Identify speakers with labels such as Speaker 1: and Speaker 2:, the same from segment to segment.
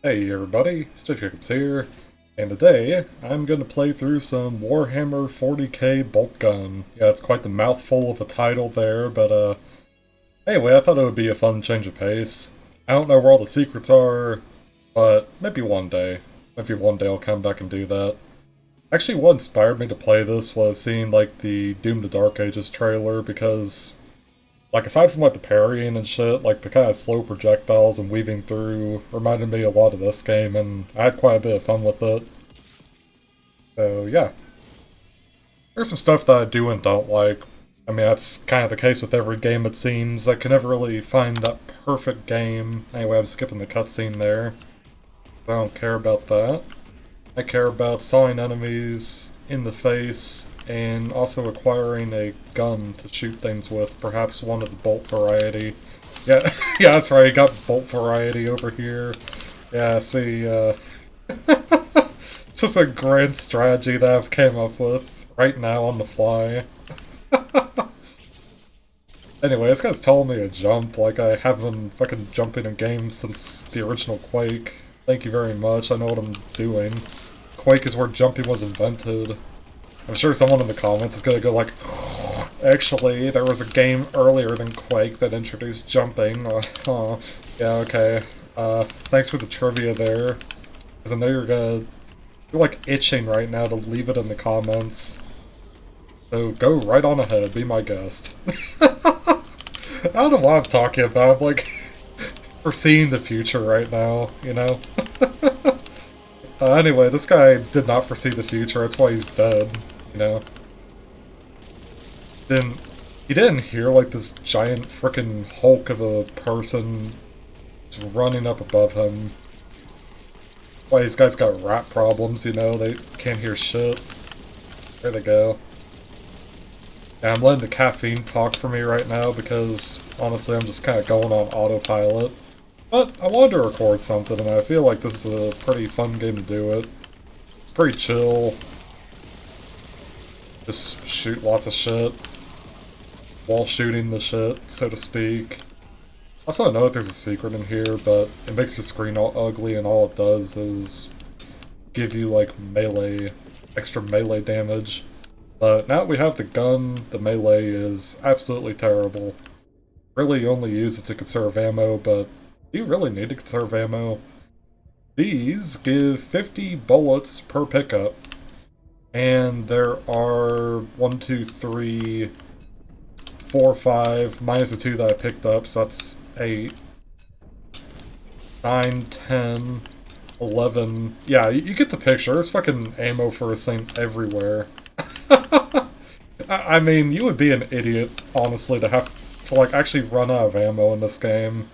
Speaker 1: Hey everybody, Steve Jacobs here, and today I'm going to play through some Warhammer 40k Boltgun. Yeah, it's quite the mouthful of a title there, but anyway, I thought it would be a fun change of pace. I don't know where all the secrets are, but maybe one day. Maybe one day I'll come back and do that. Actually, what inspired me to play this was seeing like the Doom to Dark Ages trailer, because like, aside from, like, the parrying and shit, like, the kind of slow projectiles and weaving through reminded me a lot of this game, and I had quite a bit of fun with it. So, yeah. There's some stuff that I do and don't like. I mean, that's kind of the case with every game, it seems. I can never really find that perfect game. Anyway, I'm skipping the cutscene there. I don't care about that. I care about sawing enemies in the face and also acquiring a gun to shoot things with, perhaps one of the bolt variety. Yeah, yeah, that's right, got bolt variety over here. Yeah, see, just a grand strategy that I've came up with right now on the fly. Anyway, this guy's telling me to jump, like I haven't been fucking jumping in games since the original Quake. Thank you very much, I know what I'm doing. Quake is where jumping was invented. I'm sure someone in the comments is gonna go like, actually, there was a game earlier than Quake that introduced jumping. Yeah, okay. Thanks for the trivia there. Because I know you're like itching right now to leave it in the comments. So go right on ahead, be my guest. I don't know what I'm talking about, I'm like, foreseeing the future right now, you know? Anyway, this guy did not foresee the future, that's why he's dead, you know? Then he didn't hear like this giant freaking hulk of a person just running up above him. Why these guys got rat problems, you know, they can't hear shit. There they go. And I'm letting the caffeine talk for me right now because honestly I'm just kind of going on autopilot. But I wanted to record something and I feel like this is a pretty fun game to do it. Pretty chill. Just shoot lots of shit. While shooting the shit, so to speak. Also, I know that there's a secret in here, but it makes your screen all ugly, and all it does is give you, like, melee, extra melee damage. But now that we have the gun, the melee is absolutely terrible. Really, you only use it to conserve ammo, but do you really need to conserve ammo? These give 50 bullets per pickup, and there are 1, 2, 3, 4, 5, minus the 2 that I picked up, so that's 8, 9, 10, 11. Yeah, you get the picture. There's fucking ammo for a saint everywhere. I mean, you would be an idiot, honestly, to have to, like, actually run out of ammo in this game.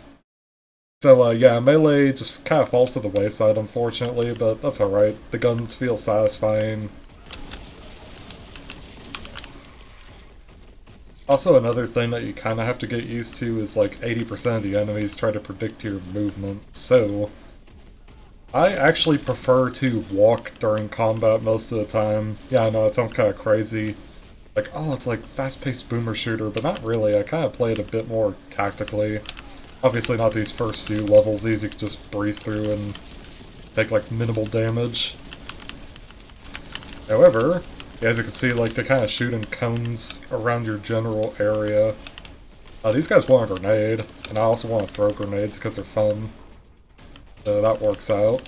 Speaker 1: So, yeah, melee just kind of falls to the wayside, unfortunately, but that's alright. The guns feel satisfying. Also, another thing that you kind of have to get used to is like 80% of the enemies try to predict your movement, so I actually prefer to walk during combat most of the time. Yeah, I know, it sounds kind of crazy. Like, oh, it's like fast-paced boomer shooter, but not really. I kind of play it a bit more tactically. Obviously not these first few levels, these you can just breeze through and take like minimal damage. However, as you can see, like, they kind of shoot in cones around your general area. These guys want a grenade, and I also want to throw grenades because they're fun. So that works out.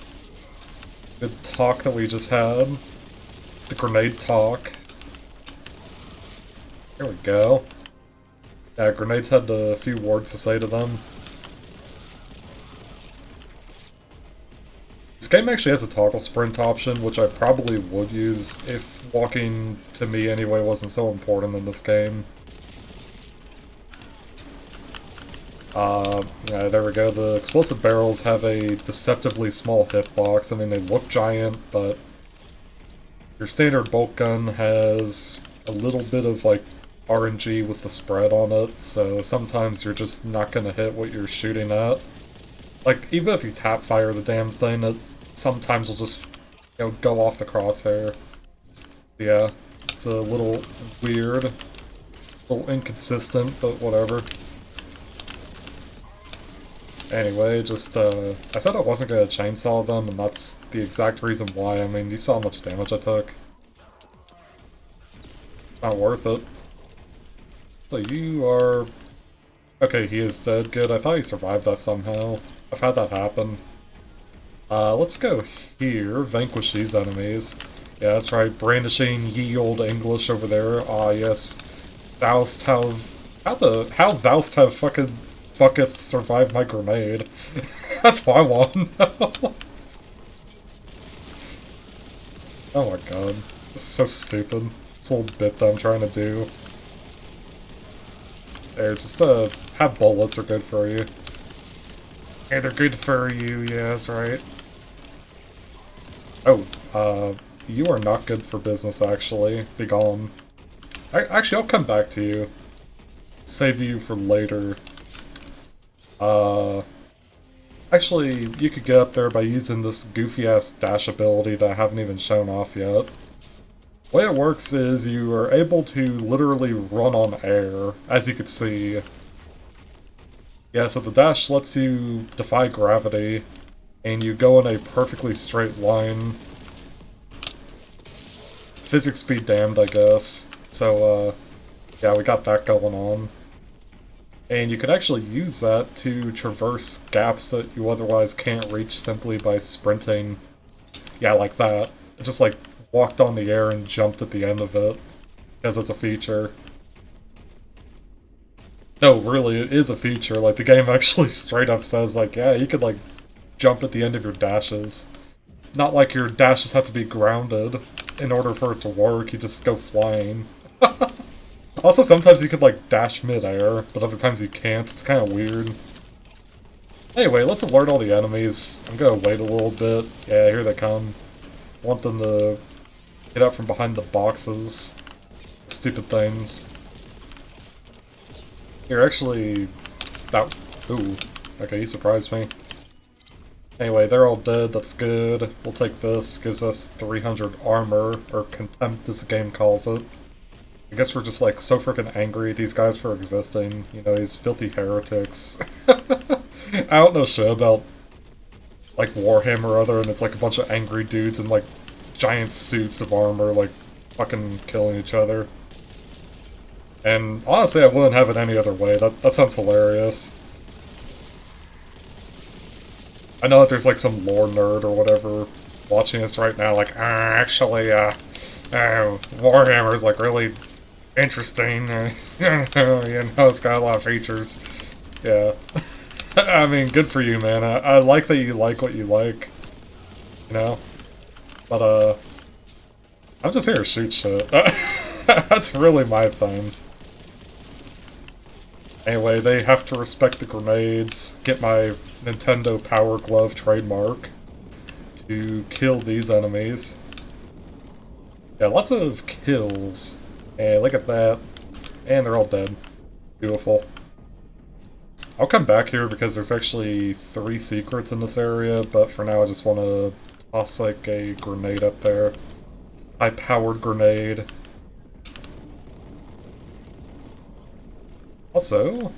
Speaker 1: Good talk that we just had. The grenade talk. There we go. Yeah, grenades had a few words to say to them. This game actually has a toggle sprint option, which I probably would use if walking, to me anyway, wasn't so important in this game. Yeah, there we go. The explosive barrels have a deceptively small hitbox. I mean, they look giant, but your standard bolt gun has a little bit of, like, RNG with the spread on it, so sometimes you're just not gonna hit what you're shooting at. Like, even if you tap fire the damn thing, it sometimes will just, you know, go off the crosshair. Yeah, it's a little weird, a little inconsistent, but whatever. Anyway, just, I said I wasn't gonna chainsaw them, and that's the exact reason why. I mean, you saw how much damage I took. Not worth it. So you are... Okay, he is dead. Good. I thought he survived that somehow. I've had that happen. Let's go here. Vanquish these enemies. Yeah, that's right. Brandishing ye old English over there. Ah, yes. Thou'st have... How thou'st have fucketh survived my grenade? That's what I want to know. Oh my god. This is so stupid. This little bit that I'm trying to do. There, just, have bullets are good for you. Yeah, they're good for you, yeah, that's right. Oh, you are not good for business, actually. Be gone. Actually, I'll come back to you. Save you for later. Actually, you could get up there by using this goofy-ass dash ability that I haven't even shown off yet. The way it works is you are able to literally run on air, as you can see. Yeah, so the dash lets you defy gravity, and you go in a perfectly straight line. Physics be damned, I guess. So, yeah, we got that going on. And you could actually use that to traverse gaps that you otherwise can't reach simply by sprinting. Yeah, like that. It just, like, walked on the air and jumped at the end of it, because it's a feature. No, really, it is a feature. Like, the game actually straight up says, like, yeah, you could, like, jump at the end of your dashes. Not like your dashes have to be grounded in order for it to work, you just go flying. Also, sometimes you could, like, dash mid-air, but other times you can't. It's kind of weird. Anyway, let's alert all the enemies. I'm gonna wait a little bit. Yeah, here they come. Want them to get out from behind the boxes. Stupid things. Here, actually... That... Ooh. Okay, you surprised me. Anyway, they're all dead. That's good. We'll take this. Gives us 300 armor, or contempt as the game calls it. I guess we're just, like, so freaking angry at these guys for existing. You know, these filthy heretics. I don't know shit about, like, Warhammer other than it's, like, a bunch of angry dudes in, like, giant suits of armor, like, fucking killing each other. And, honestly, I wouldn't have it any other way. That sounds hilarious. I know that there's, like, some lore nerd or whatever watching this right now, like, actually, Warhammer's, like, really interesting. You know, it's got a lot of features. Yeah. I mean, good for you, man. I like that you like what you like. You know? But, I'm just here to shoot shit. That's really my thing. Anyway, they have to respect the grenades, get my Nintendo Power Glove trademark to kill these enemies. Yeah, lots of kills. Hey, look at that. And they're all dead. Beautiful. I'll come back here because there's actually 3 secrets in this area, but for now I just want to toss like a grenade up there. High-powered grenade. Also,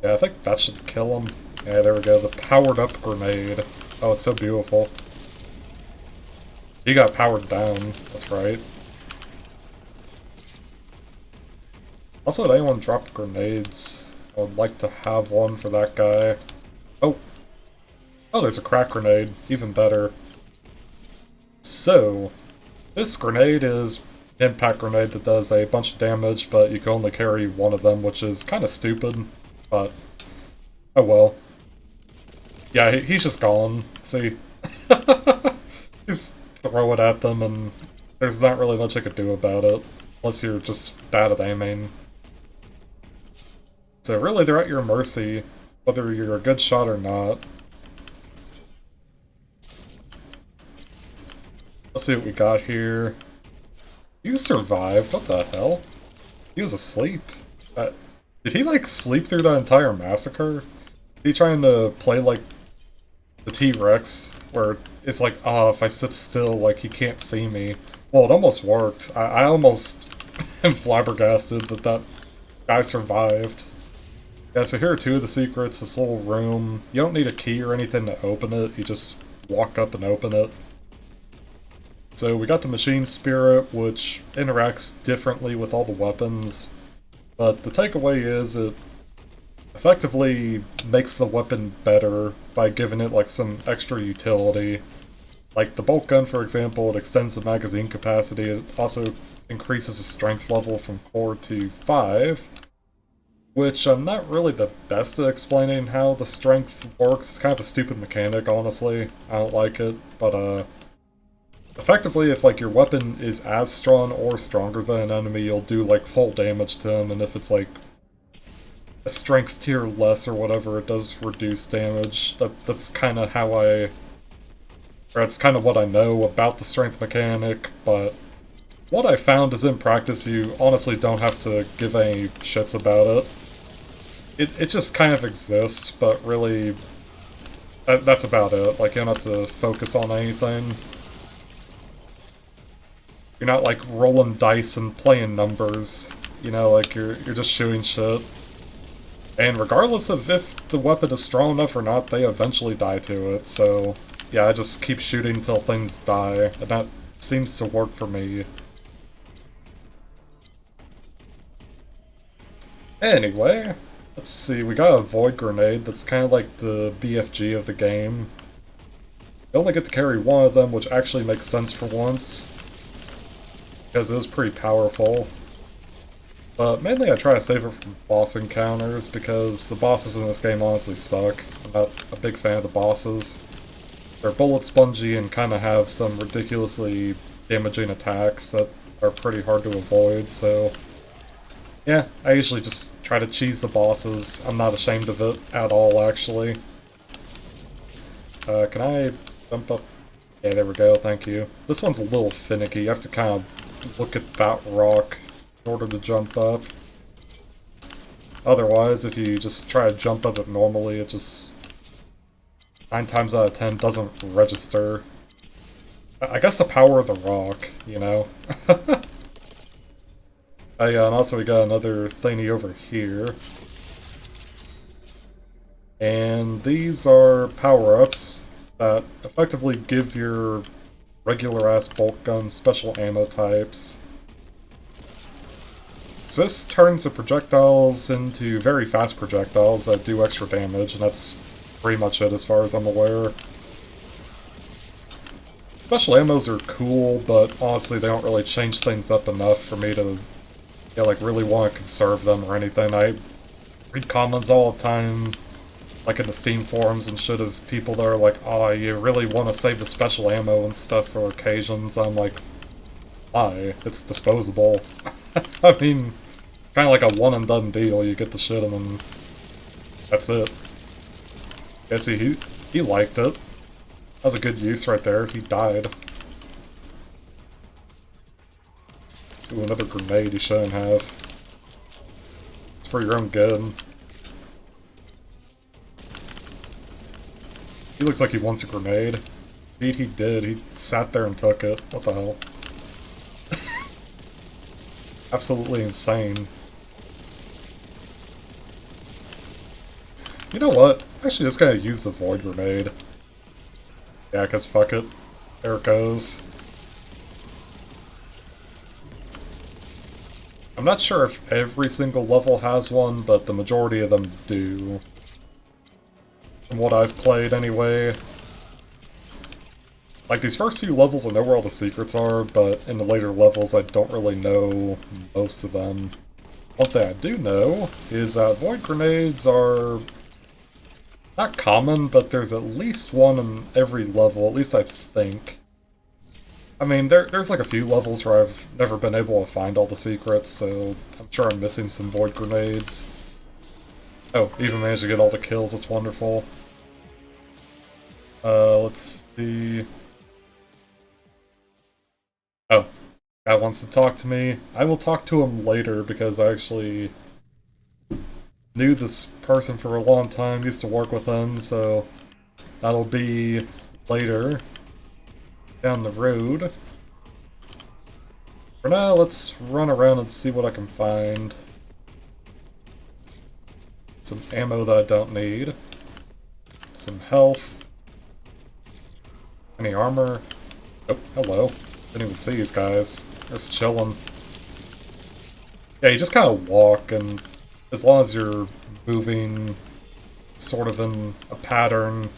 Speaker 1: yeah, I think that should kill him. Yeah, there we go, the powered-up grenade. Oh, it's so beautiful. He got powered down, that's right. Also, did anyone drop grenades? I would like to have one for that guy. Oh! Oh, there's a crack grenade. Even better. So, this grenade is an impact grenade that does a bunch of damage, but you can only carry one of them, which is kind of stupid, but oh well. Yeah, he's just gone. See? Just throw it at them, and there's not really much I could do about it, unless you're just bad at aiming. So really, they're at your mercy, whether you're a good shot or not. Let's see what we got here. You survived, what the hell? He was asleep. Did he, like, sleep through that entire massacre? Is he trying to play, like, the T-Rex, where it's like, oh, if I sit still, like, he can't see me. Well, it almost worked. I almost am flabbergasted that that guy survived. Yeah, so here are two of the secrets, this little room. You don't need a key or anything to open it, you just walk up and open it. So we got the machine spirit, which interacts differently with all the weapons, but the takeaway is it effectively makes the weapon better by giving it like some extra utility. Like the bolt gun, for example, it extends the magazine capacity. It also increases the strength level from 4 to 5, which I'm not really the best at explaining how the strength works. It's kind of a stupid mechanic, honestly. I don't like it, but effectively, if like your weapon is as strong or stronger than an enemy, you'll do like full damage to them, and if it's like a strength tier less or whatever, it does reduce damage. That's kind of how or that's kind of what I know about the strength mechanic, but what I found is in practice you honestly don't have to give any shits about it. It just kind of exists, but really, that's about it. Like, you don't have to focus on anything. You're not like rolling dice and playing numbers, you know, like you're just shooting shit. And regardless of if the weapon is strong enough or not, they eventually die to it, so yeah, I just keep shooting until things die, and that seems to work for me. Anyway, let's see, we got a void grenade that's kind of like the BFG of the game. You only get to carry one of them, which actually makes sense for once, because it is pretty powerful. But mainly I try to save it from boss encounters, because the bosses in this game honestly suck. I'm not a big fan of the bosses. They're bullet spongy and kind of have some ridiculously damaging attacks that are pretty hard to avoid, so yeah, I usually just try to cheese the bosses. I'm not ashamed of it at all, actually. Can I jump up? Yeah, there we go, thank you. This one's a little finicky. You have to kind of look at that rock in order to jump up. Otherwise, if you just try to jump up it normally, it just 9 times out of 10 doesn't register. I guess the power of the rock, you know? Oh yeah, and also we got another thingy over here. And these are power-ups that effectively give your regular-ass bolt gun special ammo types. So this turns the projectiles into very fast projectiles that do extra damage, and that's pretty much it as far as I'm aware. Special ammos are cool, but honestly they don't really change things up enough for me to like really want to conserve them or anything. I read comments all the time, like in the Steam forums and shit, of people that are like, oh, you really want to save the special ammo and stuff for occasions. I'm like, why? It's disposable. I mean, kind of like a one and done deal. You get the shit and then that's it. Yeah, see, he liked it. That was a good use right there. He died. Ooh, another grenade you shouldn't have. It's for your own good. He looks like he wants a grenade. Indeed he did. He sat there and took it. What the hell? Absolutely insane. You know what? Actually, just gotta use the void grenade. Yeah, cause fuck it. There it goes. I'm not sure if every single level has one, but the majority of them do. From what I've played, anyway. Like, these first few levels I know where all the secrets are, but in the later levels I don't really know most of them. One thing I do know is that void grenades are not common, but there's at least one in every level, at least I think. I mean, there's like a few levels where I've never been able to find all the secrets, so I'm sure I'm missing some void grenades. Oh, even managed to get all the kills, that's wonderful. Let's see... Oh, guy wants to talk to me. I will talk to him later, because I actually knew this person for a long time, used to work with him, so that'll be later. Down the road. For now, let's run around and see what I can find. Some ammo that I don't need. Some health. Any armor? Oh, hello. Didn't even see these guys. Just chilling. Yeah, you just kind of walk, and as long as you're moving sort of in a pattern,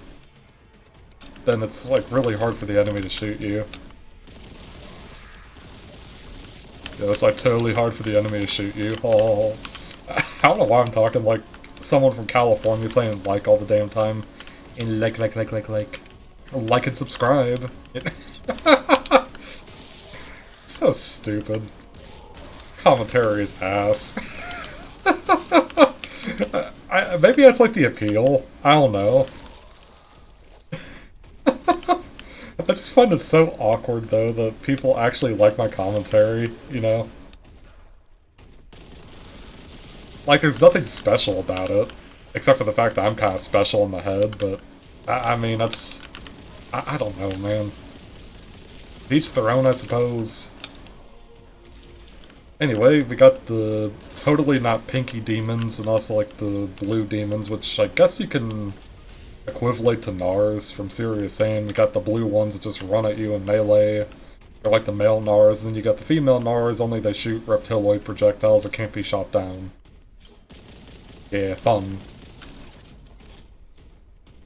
Speaker 1: then it's like really hard for the enemy to shoot you. Yeah, it's like totally hard for the enemy to shoot you. Oh, I don't know why I'm talking like someone from California saying like all the damn time. And like and subscribe. So stupid. This commentary is ass. Maybe that's like the appeal. I don't know. I just find it so awkward, though, that people actually like my commentary, you know? Like, there's nothing special about it, except for the fact that I'm kind of special in the head, but, I mean, that's... I don't know, man. Each their own, I suppose. Anyway, we got the totally not pinky demons, and also, like, the blue demons, which I guess you can equivalent to Nars from Serious Sam. You got the blue ones that just run at you in melee. They're like the male Nars, and then you got the female Nars, only they shoot reptiloid projectiles that can't be shot down. Yeah, fun.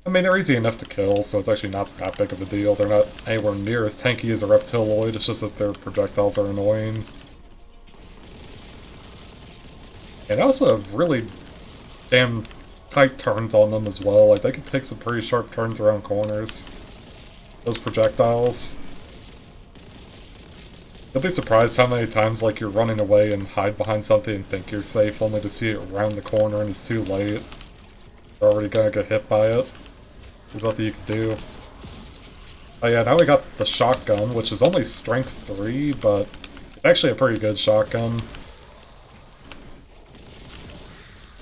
Speaker 1: I mean, they're easy enough to kill, so it's actually not that big of a deal. They're not anywhere near as tanky as a reptiloid, it's just that their projectiles are annoying. And they also have really damn tight turns on them as well. Like, they can take some pretty sharp turns around corners. Those projectiles. You'll be surprised how many times, like, you're running away and hide behind something and think you're safe, only to see it around the corner and it's too late. You're already gonna get hit by it. There's nothing you can do. Oh yeah, now we got the shotgun, which is only strength 3, but actually a pretty good shotgun.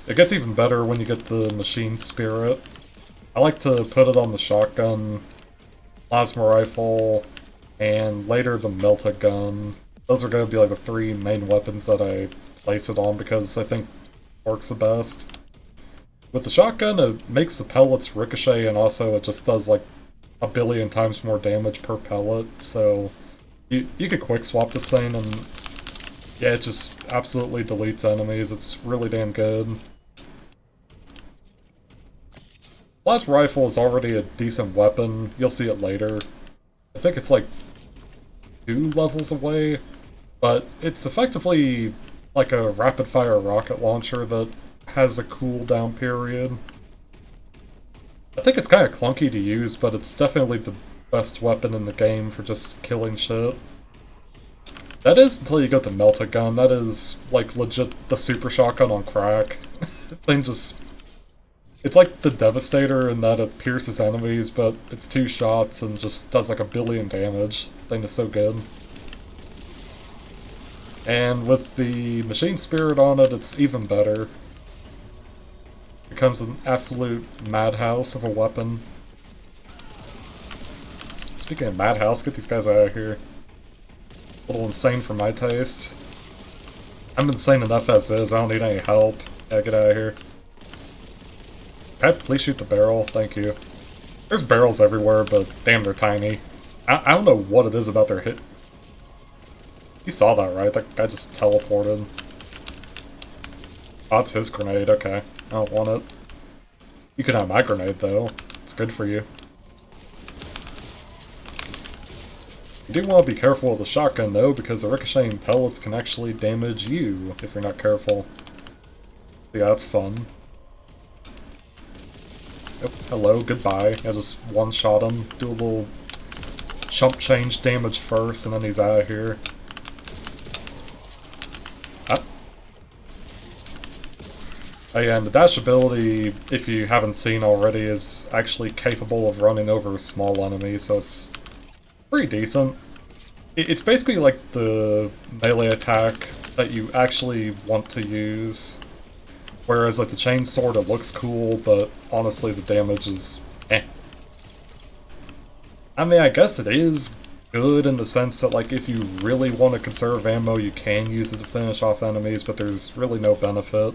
Speaker 1: It gets even better when you get the machine spirit. I like to put it on the shotgun, plasma rifle, and later the melta gun. Those are going to be like the 3 main weapons that I place it on because I think it works the best. With the shotgun, it makes the pellets ricochet, and also it just does like a billion times more damage per pellet, so you could quick swap this thing, and yeah, it just absolutely deletes enemies. It's really damn good. Plasma rifle is already a decent weapon. You'll see it later. I think it's like 2 levels away, but it's effectively like a rapid-fire rocket launcher that has a cooldown period. I think it's kind of clunky to use, but it's definitely the best weapon in the game for just killing shit. That is until you get the melta gun. That is like legit the super shotgun on crack. The thing just... It's like the Devastator in that it pierces enemies, but it's 2 shots and just does like a billion damage. The thing is so good. And with the Machine Spirit on it, it's even better. It becomes an absolute madhouse of a weapon. Speaking of madhouse, get these guys out of here. A little insane for my taste. I'm insane enough as is, I don't need any help. Yeah, get out of here. Please shoot the barrel, thank you. There's barrels everywhere, but damn, they're tiny. I don't know what it is about their hit. You saw that, right? That guy just teleported. Oh, it's his grenade, okay. I don't want it. You can have my grenade, though. It's good for you. You do want to be careful with the shotgun, though, because the ricocheting pellets can actually damage you if you're not careful. Yeah, that's fun. Oh, hello, goodbye. I just one-shot him, do a little chump change damage first, and then he's out of here. Ah. Oh yeah, and the dash ability, if you haven't seen already, is actually capable of running over small enemies, so it's pretty decent. It's basically like the melee attack that you actually want to use. Whereas, like, the chainsword, it looks cool, but honestly, the damage is eh. I mean, I guess it is good in the sense that, like, if you really want to conserve ammo, you can use it to finish off enemies, but there's really no benefit.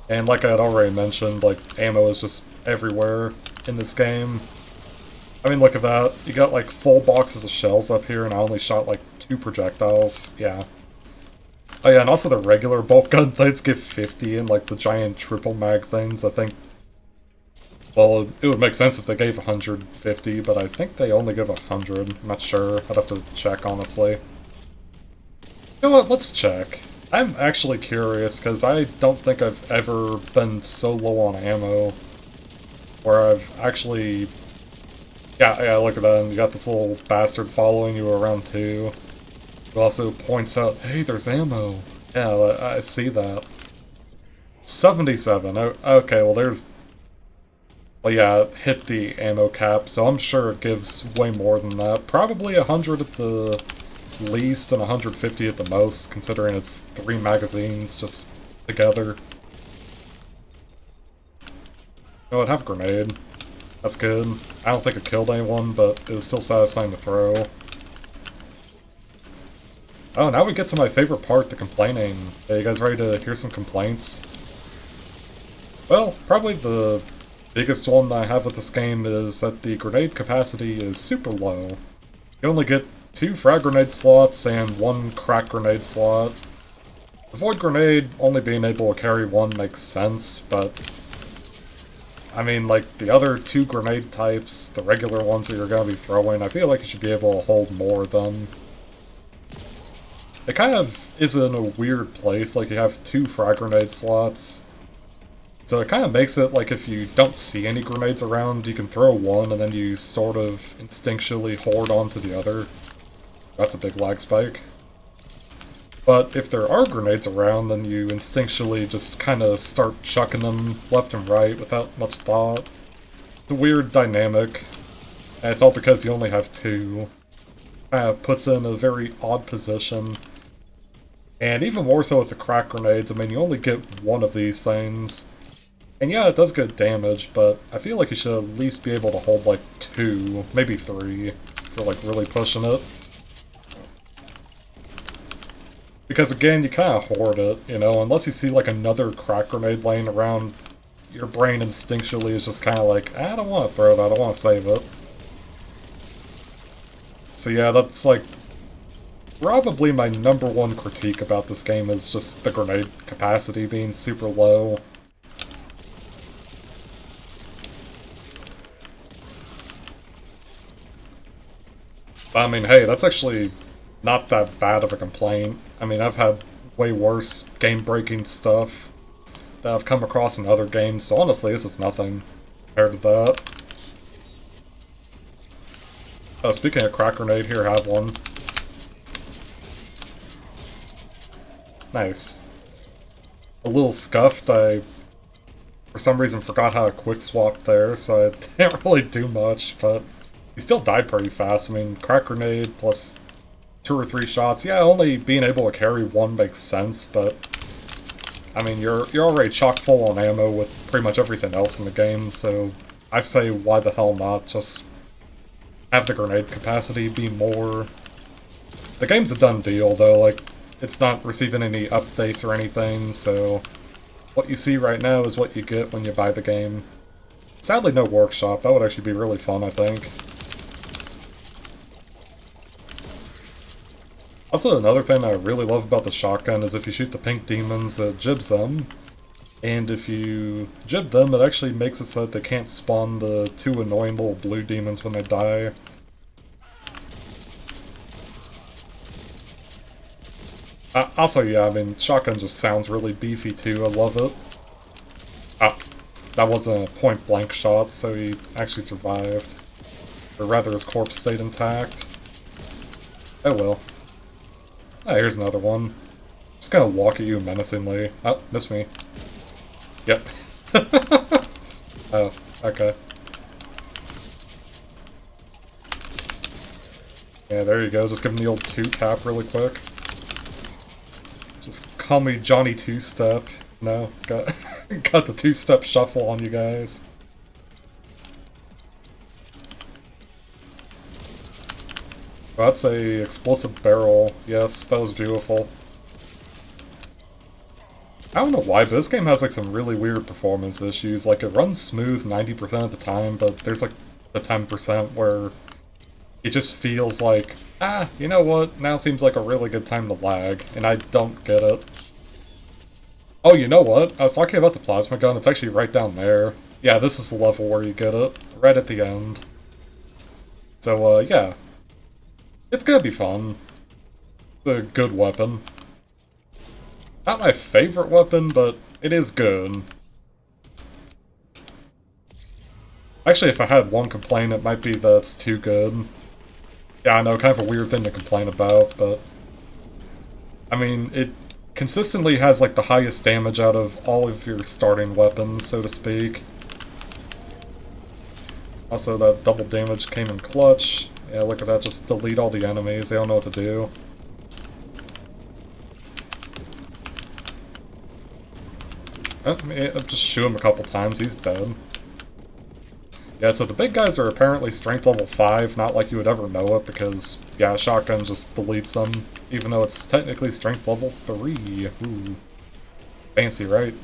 Speaker 1: And like I had already mentioned, like, ammo is just everywhere in this game. I mean, look at that. You got, like, full boxes of shells up here, and I only shot, like, 2 projectiles. Yeah. Oh yeah, and also the regular bolt gun things give 50, and, like, the giant triple mag things, I think... Well, it would make sense if they gave 150, but I think they only give 100. I'm not sure. I'd have to check, honestly. You know what? Let's check. I'm actually curious, because I don't think I've ever been so low on ammo where I've actually... Yeah, look at that. You got this little bastard following you around, too. It also points out, hey, there's ammo. Yeah, I see that. 77. Okay, well, there's... Well, yeah, it hit the ammo cap, so I'm sure it gives way more than that. Probably 100 at the least and 150 at the most, considering it's 3 magazines just together. Oh, I'd have a grenade. That's good. I don't think it killed anyone, but it was still satisfying to throw. Oh, now we get to my favorite part, the complaining. Are you guys ready to hear some complaints? Well, probably the biggest one I have with this game is that the grenade capacity is super low. You only get 2 frag grenade slots and 1 crack grenade slot. The void grenade only being able to carry 1 makes sense, but... I mean, like, the other 2 grenade types, the regular ones that you're going to be throwing, I feel like you should be able to hold more of them. It kind of is in a weird place, like you have 2 frag grenade slots. So it kind of makes it like if you don't see any grenades around, you can throw 1 and then you sort of instinctually hoard onto the other. That's a big lag spike. But if there are grenades around, then you instinctually just kind of start chucking them left and right without much thought. It's a weird dynamic, and it's all because you only have 2. Kind of puts it in a very odd position. And even more so with the crack grenades, I mean, you only get 1 of these things. And yeah, it does good damage, but I feel like you should at least be able to hold like 2, maybe 3, for like really pushing it. Because again, you kind of hoard it, you know, unless you see like another crack grenade laying around, your brain instinctually is just kind of like, I don't want to throw that, I want to save it. So yeah, that's like, probably my #1 critique about this game is just the grenade capacity being super low. I mean, hey, that's actually not that bad of a complaint. I mean, I've had way worse game-breaking stuff that I've come across in other games, so honestly, this is nothing compared to that. Oh, speaking of crack grenade, here, have one. Nice. A little scuffed, I for some reason forgot how to quick swap there, so I didn't really do much, but he still died pretty fast. I mean, crack grenade plus 2 or 3 shots. Yeah, only being able to carry 1 makes sense, but I mean, you're already chock full on ammo with pretty much everything else in the game, so I say why the hell not just have the grenade capacity be more. The game's a done deal though, like it's not receiving any updates or anything, so what you see right now is what you get when you buy the game. Sadly no workshop, that would actually be really fun, I think. Also, another thing I really love about the shotgun is if you shoot the pink demons, it jibs them. And if you jib them, it actually makes it so that they can't spawn the 2 annoying little blue demons when they die. Also, yeah, I mean, shotgun just sounds really beefy too, I love it. Ah, that wasn't a point-blank shot, so he actually survived. Or rather, his corpse stayed intact. Oh well. Ah, here's another one. Just gonna walk at you menacingly. Oh, missed me. Yep. Oh, okay. Yeah, there you go. Just give him the old 2-tap really quick. Just call me Johnny 2-step. No, got got the 2-step shuffle on you guys. Oh, that's a explosive barrel. Yes, that was beautiful. I don't know why, but this game has like some really weird performance issues. Like it runs smooth 90% of the time, but there's like the 10% where it just feels like, you know what, now seems like a really good time to lag, and I don't get it. Oh, you know what? I was talking about the plasma gun, it's actually right down there. Yeah, this is the level where you get it, right at the end. So, yeah. It's gonna be fun. It's a good weapon. Not my favorite weapon, but it is good. Actually, if I had one complaint, it might be that it's too good. Yeah, I know, kind of a weird thing to complain about, but... I mean, it consistently has, like, the highest damage out of all of your starting weapons, so to speak. Also, that double damage came in clutch. Yeah, look at that, just delete all the enemies, they don't know what to do. Just shoot him a couple times, he's dead. Yeah, so the big guys are apparently strength level 5, not like you would ever know it, because, yeah, shotgun just deletes them, even though it's technically strength level 3. Ooh. Fancy, right?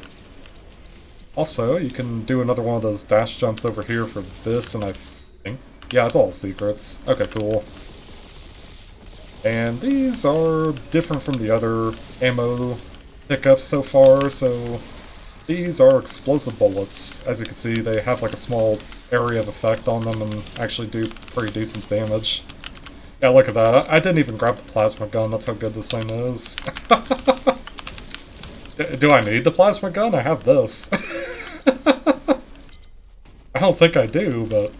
Speaker 1: Also, you can do another one of those dash jumps over here for this, and I think... Yeah, it's all secrets. Okay, cool. And these are different from the other ammo pickups so far, so... These are explosive bullets. As you can see, they have like a small area of effect on them and actually do pretty decent damage. Yeah, look at that. I didn't even grab the plasma gun, that's how good this thing is. Do I need the plasma gun? I have this. I don't think I do, but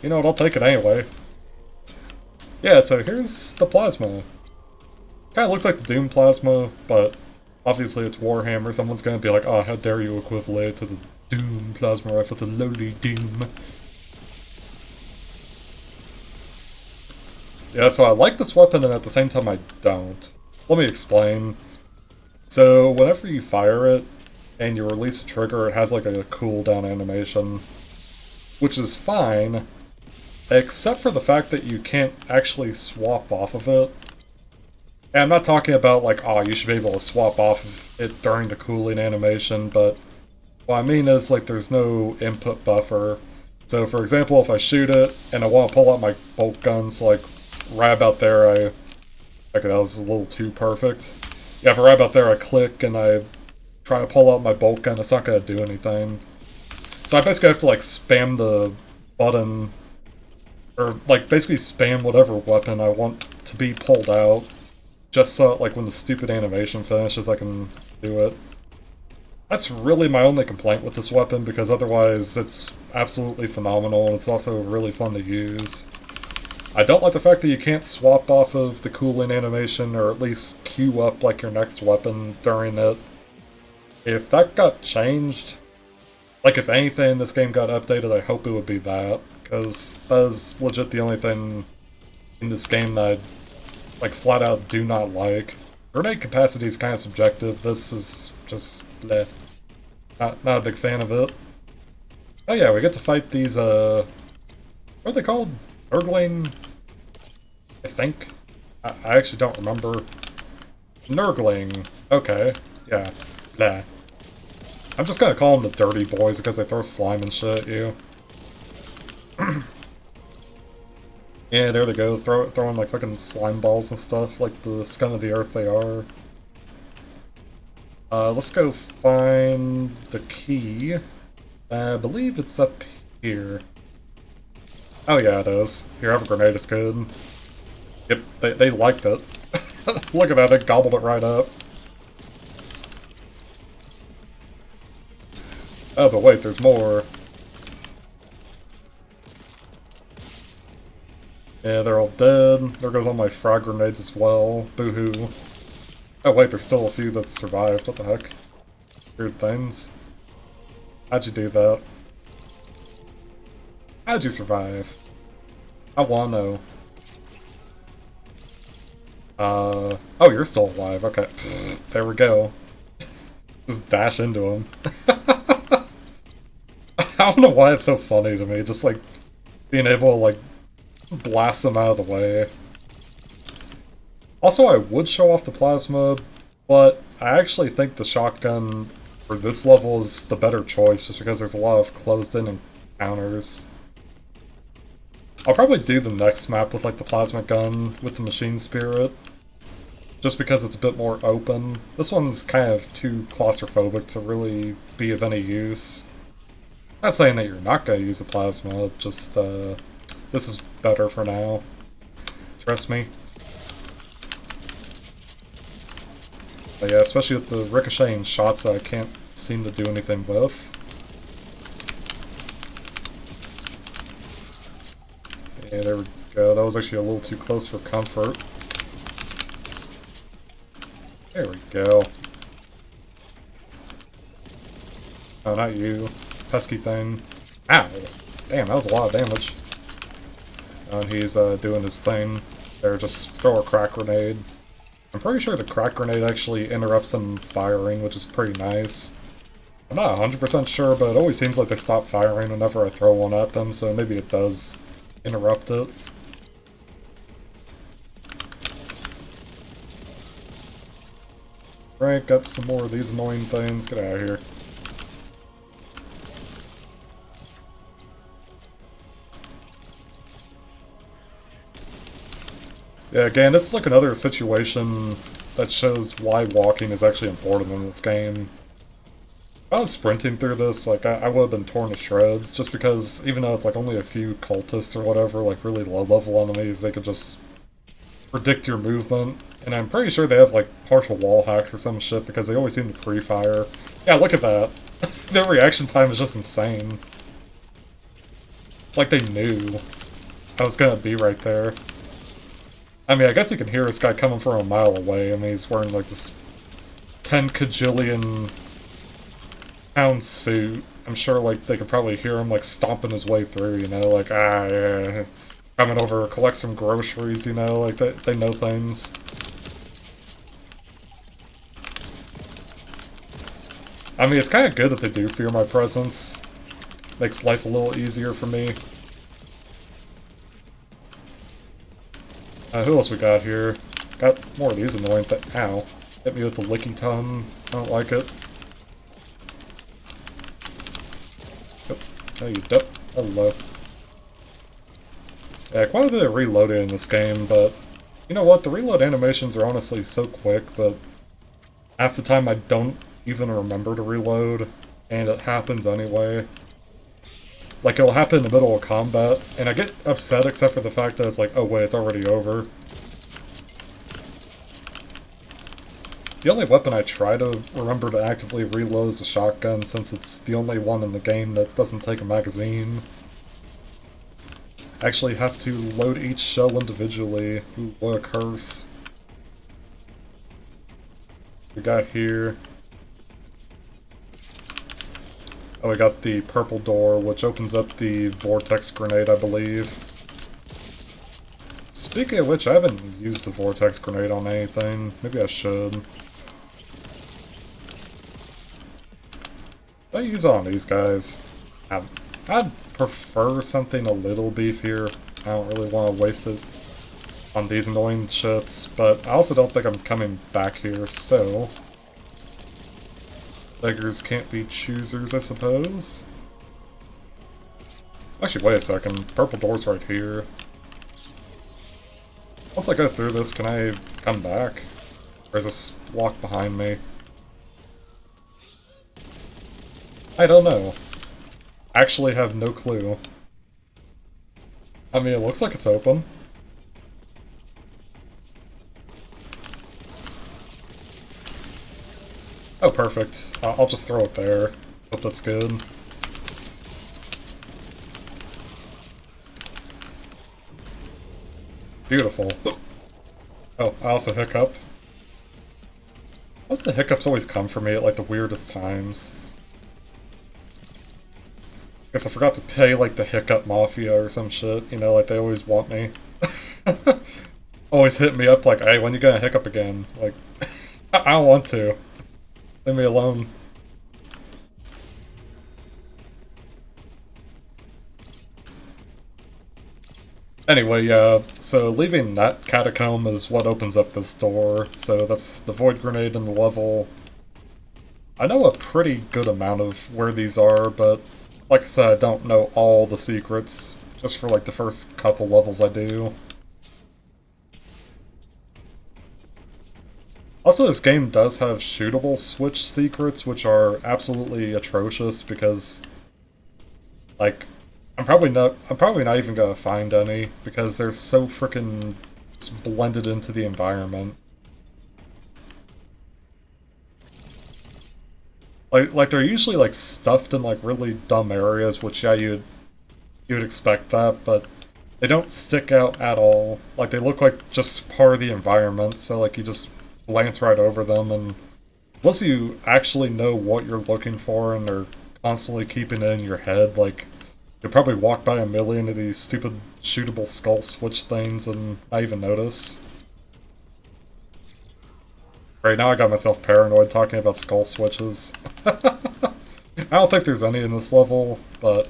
Speaker 1: you know what, I'll take it anyway. Yeah, so here's the plasma. Kinda looks like the Doom plasma, but obviously it's Warhammer. Someone's gonna be like, oh, how dare you equivalent to the Doom plasma rifle, the lowly Doom. Yeah, so I like this weapon and at the same time I don't. Let me explain. So whenever you fire it and you release a trigger, it has like a cooldown animation, which is fine, except for the fact that you can't actually swap off of it. And I'm not talking about like, oh, you should be able to swap off of it during the cooling animation, but what I mean is like there's no input buffer. So for example, if I shoot it and I want to pull out my bolt guns, like right about there, okay, that was a little too perfect. Yeah, but right about there I click and I try to pull out my bolt gun, it's not going to do anything. So I basically have to like spam the button, or like basically spam whatever weapon I want to be pulled out, just so like when the stupid animation finishes I can do it. That's really my only complaint with this weapon, because otherwise it's absolutely phenomenal and it's also really fun to use. I don't like the fact that you can't swap off of the cooling animation, or at least queue up like your next weapon during it. If that got changed, like if anything in this game got updated, I hope it would be that, because that is legit the only thing in this game that I like flat out do not like. Grenade capacity is kind of subjective, this is just bleh. Not a big fan of it. Oh yeah, we get to fight these, what are they called? Nurgling? I think? I actually don't remember. Nurgling. Okay. Yeah. Nah. I'm just gonna call them the dirty boys because they throw slime and shit at you. Yeah, there they go. Throwing like fucking slime balls and stuff, like the scum of the earth they are. Let's go find the key. I believe it's up here. Oh yeah, it is. Here, have a grenade, it's good. Yep, they liked it. Look at that, they gobbled it right up. Oh, but wait, there's more. Yeah, they're all dead. There goes all my frag grenades as well. Boo-hoo. Oh wait, there's still a few that survived. What the heck? Weird things. How'd you do that? How'd you survive? I wanna know. Oh, you're still alive. Okay. There we go. Just dash into him. I don't know why it's so funny to me, just like being able to like blast them out of the way. Also, I would show off the plasma, but I actually think the shotgun for this level is the better choice, just because there's a lot of closed-in encounters. I'll probably do the next map with like the plasma gun with the machine spirit, just because it's a bit more open. This one's kind of too claustrophobic to really be of any use. Not saying that you're not going to use a plasma, just this is better for now. Trust me. But yeah, especially with the ricocheting shots that I can't seem to do anything with. Yeah, there we go. That was actually a little too close for comfort. There we go. Oh, not you. Pesky thing. Ow! Damn, that was a lot of damage. And he's doing his thing. There, just throw a crack grenade. I'm pretty sure the crack grenade actually interrupts them firing, which is pretty nice. I'm not 100% sure, but it always seems like they stop firing whenever I throw one at them, so maybe it does interrupt it. Right, got some more of these annoying things. Get out of here. Yeah, again, this is like another situation that shows why walking is actually important in this game. If I was sprinting through this, like, I would have been torn to shreds, just because even though it's like only a few cultists or whatever, like really low-level enemies, they could just predict your movement. And I'm pretty sure they have like partial wall hacks or some shit, because they always seem to pre-fire. Yeah, look at that. Their reaction time is just insane. It's like they knew I was gonna be right there. I mean, I guess you can hear this guy coming from a mile away. I mean, he's wearing like this 10 kajillion pound suit. I'm sure like they could probably hear him like stomping his way through, you know, like, ah, yeah, coming over, collect some groceries, you know, like they know things. I mean, it's kind of good that they do fear my presence. Makes life a little easier for me. Who else we got here? Got more of these annoying things. Ow. Hit me with the licking tongue. I don't like it. Oh, no you don't. Hello. Yeah, quite a bit of reloading in this game, but you know what? The reload animations are honestly so quick that half the time I don't even remember to reload, and it happens anyway. Like, it'll happen in the middle of combat, and I get upset except for the fact that it's like, oh wait, it's already over. The only weapon I try to remember to actively reload is a shotgun, since it's the only one in the game that doesn't take a magazine. I actually have to load each shell individually. Ooh, what a curse. We got here. Oh, we got the purple door, which opens up the vortex grenade, I believe. Speaking of which, I haven't used the vortex grenade on anything. Maybe I should. I use it on these guys. I'd prefer something a little beefier. I don't really want to waste it on these annoying shits, but I also don't think I'm coming back here, so... Beggars can't be choosers, I suppose. Actually, wait a second. Purple door's right here. Once I go through this, can I come back? Or is this locked behind me? I don't know. I actually have no clue. I mean, it looks like it's open. Oh, perfect. I'll just throw it there. Hope that's good. Beautiful. Oh, I also hiccup. Why do the hiccups always come for me at like the weirdest times? Guess I forgot to pay like the hiccup mafia or some shit, you know, like they always want me. Always hit me up like, hey, when you gonna hiccup again? Like, I don't want to. Leave me alone. Anyway, yeah, so leaving that catacomb is what opens up this door. So that's the void grenade in the level. I know a pretty good amount of where these are, but like I said, I don't know all the secrets. Just for like the first couple levels I do. Also, this game does have shootable switch secrets, which are absolutely atrocious because, like, I'm probably not even gonna find any because they're so freaking blended into the environment. Like they're usually like stuffed in like really dumb areas, which yeah, you'd expect that, but they don't stick out at all. Like they look like just part of the environment, so like you just glance right over them, and unless you actually know what you're looking for and are constantly keeping it in your head, like you'll probably walk by a million of these stupid shootable skull switch things and not even notice. Right now I got myself paranoid talking about skull switches. I don't think there's any in this level, but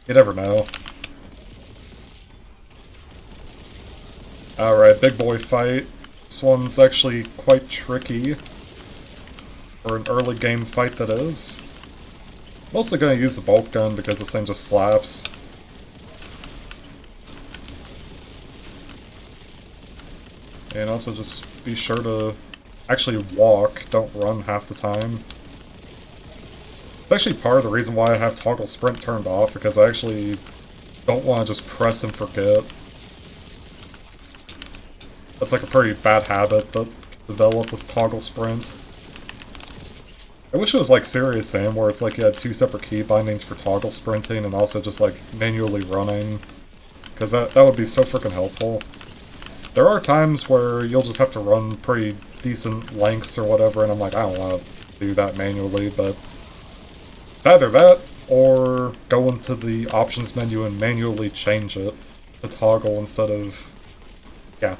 Speaker 1: you never know. Alright, big boy fight. This one's actually quite tricky. For an early game fight, that is. Mostly gonna use the bolt gun because this thing just slaps. And also just be sure to actually walk, don't run half the time. It's actually part of the reason why I have toggle sprint turned off, because I actually don't want to just press and forget. That's like a pretty bad habit that can develop with toggle sprint. I wish it was like Serious Sam, where it's like you had two separate key bindings for toggle sprinting and also just like manually running. Because that would be so freaking helpful. There are times where you'll just have to run pretty decent lengths or whatever, and I'm like, I don't want to do that manually, but it's either that or go into the options menu and manually change it to toggle instead of... Yeah.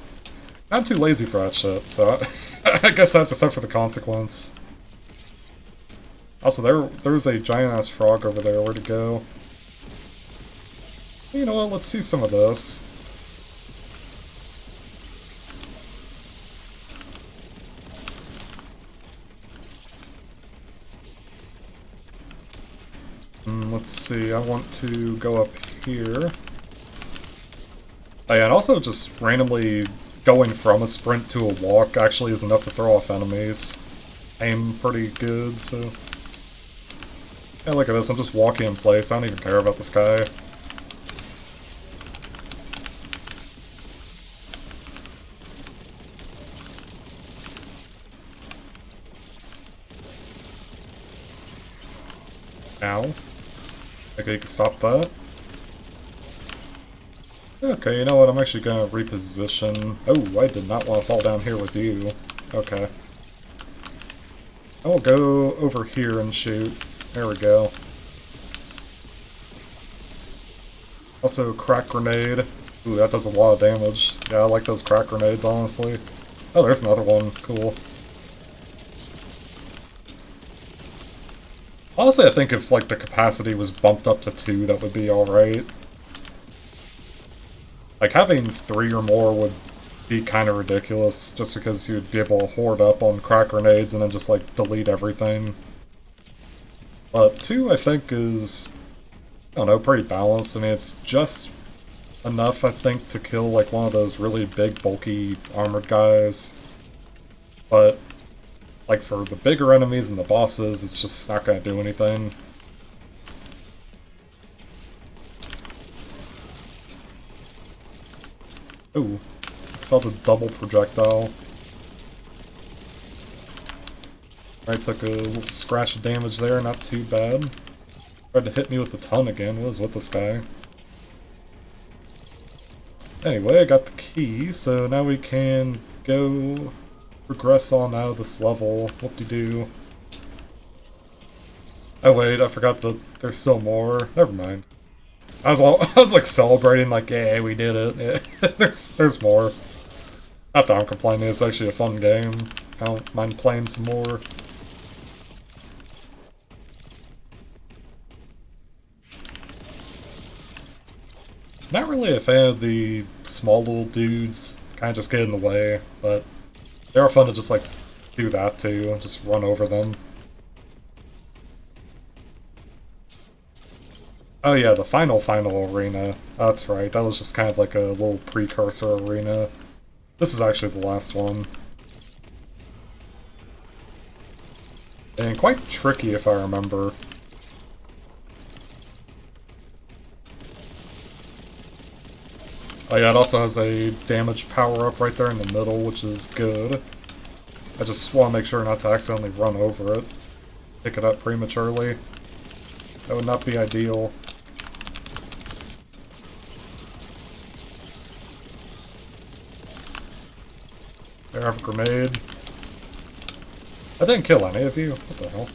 Speaker 1: I'm too lazy for that shit, so I guess I have to suffer the consequence. Also, there's a giant-ass frog over there. Where'd it go? You know what? Let's see some of this. Let's see. I want to go up here. Oh, yeah, and also just randomly going from a sprint to a walk actually is enough to throw off enemies. Aim pretty good, so... Yeah, look at this, I'm just walking in place, I don't even care about this guy. Ow. Okay, you can stop that. Okay, you know what, I'm actually gonna reposition... Oh, I did not want to fall down here with you. Okay. I will go over here and shoot. There we go. Also, crack grenade. Ooh, that does a lot of damage. Yeah, I like those crack grenades, honestly. Oh, there's another one. Cool. Honestly, I think if, like, the capacity was bumped up to 2, that would be alright. Like, having 3 or more would be kind of ridiculous, just because you'd be able to hoard up on crack grenades and then just, like, delete everything. But 2, I think, is, I don't know, pretty balanced. I mean, it's just enough, I think, to kill, like, one of those really big, bulky, armored guys. But, like, for the bigger enemies and the bosses, it's just not gonna do anything. Ooh, saw the double projectile. I took a little scratch of damage there, not too bad. Tried to hit me with a ton again, what is with this guy? Anyway, I got the key, so now we can go progress on out of this level. Whoop-de-doo. Oh wait, I forgot that there's still more. Never mind. I was like celebrating, like, yeah, we did it. Yeah. there's more. Not that I'm complaining, it's actually a fun game. I don't mind playing some more. Not really a fan of the small little dudes, kind of just get in the way, but they are fun to just like do that too, just run over them. Oh yeah, the final arena. That's right, that was just kind of like a little precursor arena. This is actually the last one. And quite tricky if I remember. Oh yeah, it also has a damage power-up right there in the middle, which is good. I just want to make sure not to accidentally run over it. Pick it up prematurely. That would not be ideal. There, I have a grenade. I didn't kill any of you. What the hell?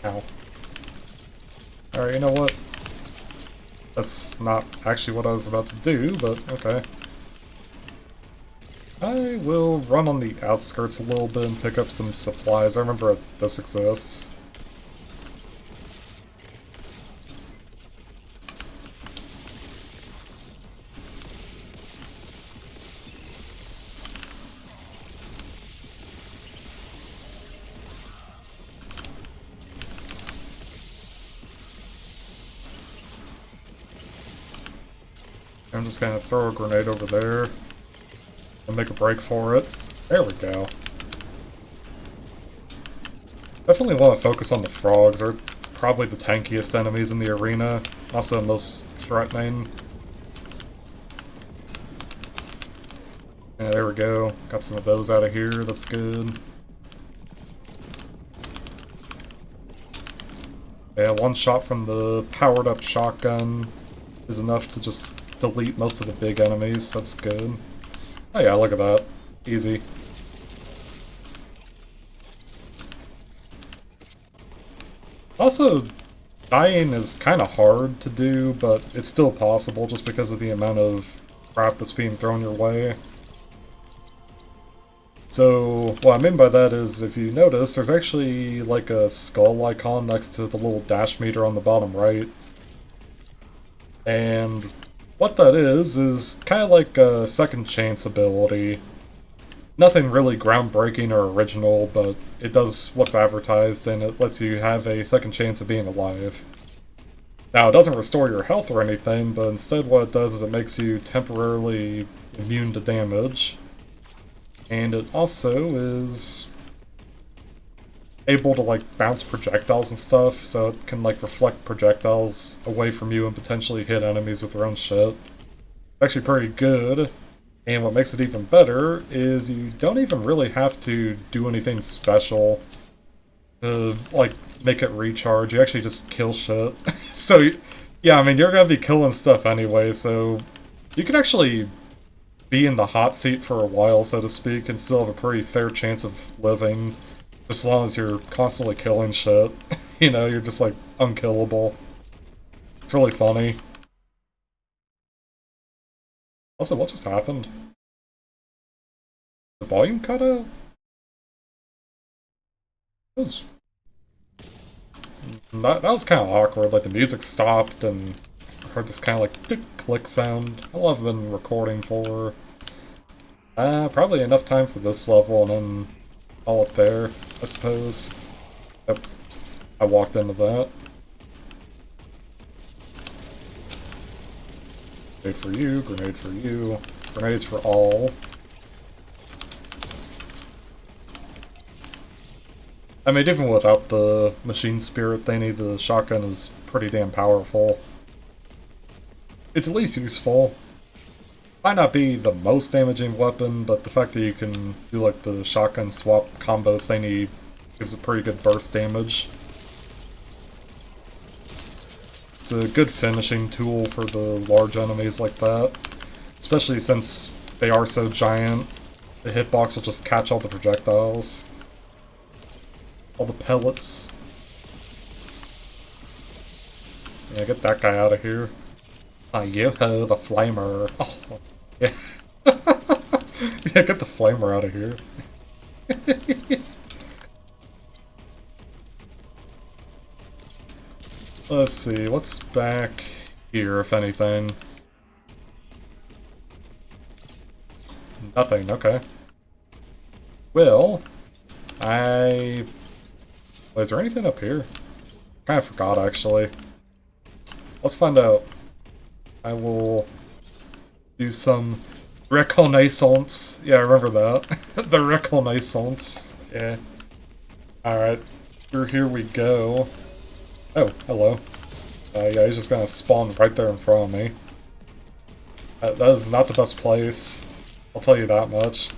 Speaker 1: Ow. Alright, you know what? That's not actually what I was about to do, but okay. I will run on the outskirts a little bit and pick up some supplies. I remember this exists. I'm just gonna throw a grenade over there and make a break for it. There we go. Definitely want to focus on the frogs. They're probably the tankiest enemies in the arena. Also most threatening. Yeah, there we go. Got some of those out of here. That's good. Yeah, one shot from the powered up shotgun is enough to just delete most of the big enemies. That's good. Oh yeah, look at that. Easy. Also, dying is kind of hard to do, but it's still possible just because of the amount of crap that's being thrown your way. So, what I mean by that is, if you notice, there's actually like a skull icon next to the little dash meter on the bottom right. And what that is kind of like a second chance ability. Nothing really groundbreaking or original, but it does what's advertised and it lets you have a second chance of being alive. Now, it doesn't restore your health or anything, but instead what it does is it makes you temporarily immune to damage. And it also is able to like bounce projectiles and stuff, so it can like reflect projectiles away from you and potentially hit enemies with their own shit. It's actually pretty good, and what makes it even better is you don't even really have to do anything special to like make it recharge. You actually just kill shit. So yeah, I mean you're gonna be killing stuff anyway, so you can actually be in the hot seat for a while, so to speak, and still have a pretty fair chance of living. Just as long as you're constantly killing shit. You know, you're just like unkillable. It's really funny. Also, what just happened? The volume cut out? That was kind of awkward. Like the music stopped and I heard this kind of like tick click sound. How long have I been recording for? Probably enough time for this level and then call it there, I suppose. Yep, I walked into that. Grenade for you, grenade for you, grenades for all. I mean, even without the machine spirit thingy, the shotgun is pretty damn powerful. It's at least useful. Might not be the most damaging weapon, but the fact that you can do like the shotgun swap combo thingy gives a pretty good burst damage. It's a good finishing tool for the large enemies like that, especially since they are so giant. The hitbox will just catch all the projectiles. All the pellets. Yeah, get that guy out of here. Ah, yo-ho, the flamer. Oh, yeah. Yeah, get the flamer out of here. Let's see, what's back here, if anything? Nothing, okay. Well, Wait, is there anything up here? Kinda forgot, actually. Let's find out. I will do some reconnaissance. Yeah, I remember that. The reconnaissance. Yeah. Alright. Here we go. Oh, hello. Yeah, he's just gonna spawn right there in front of me. That is not the best place. I'll tell you that much.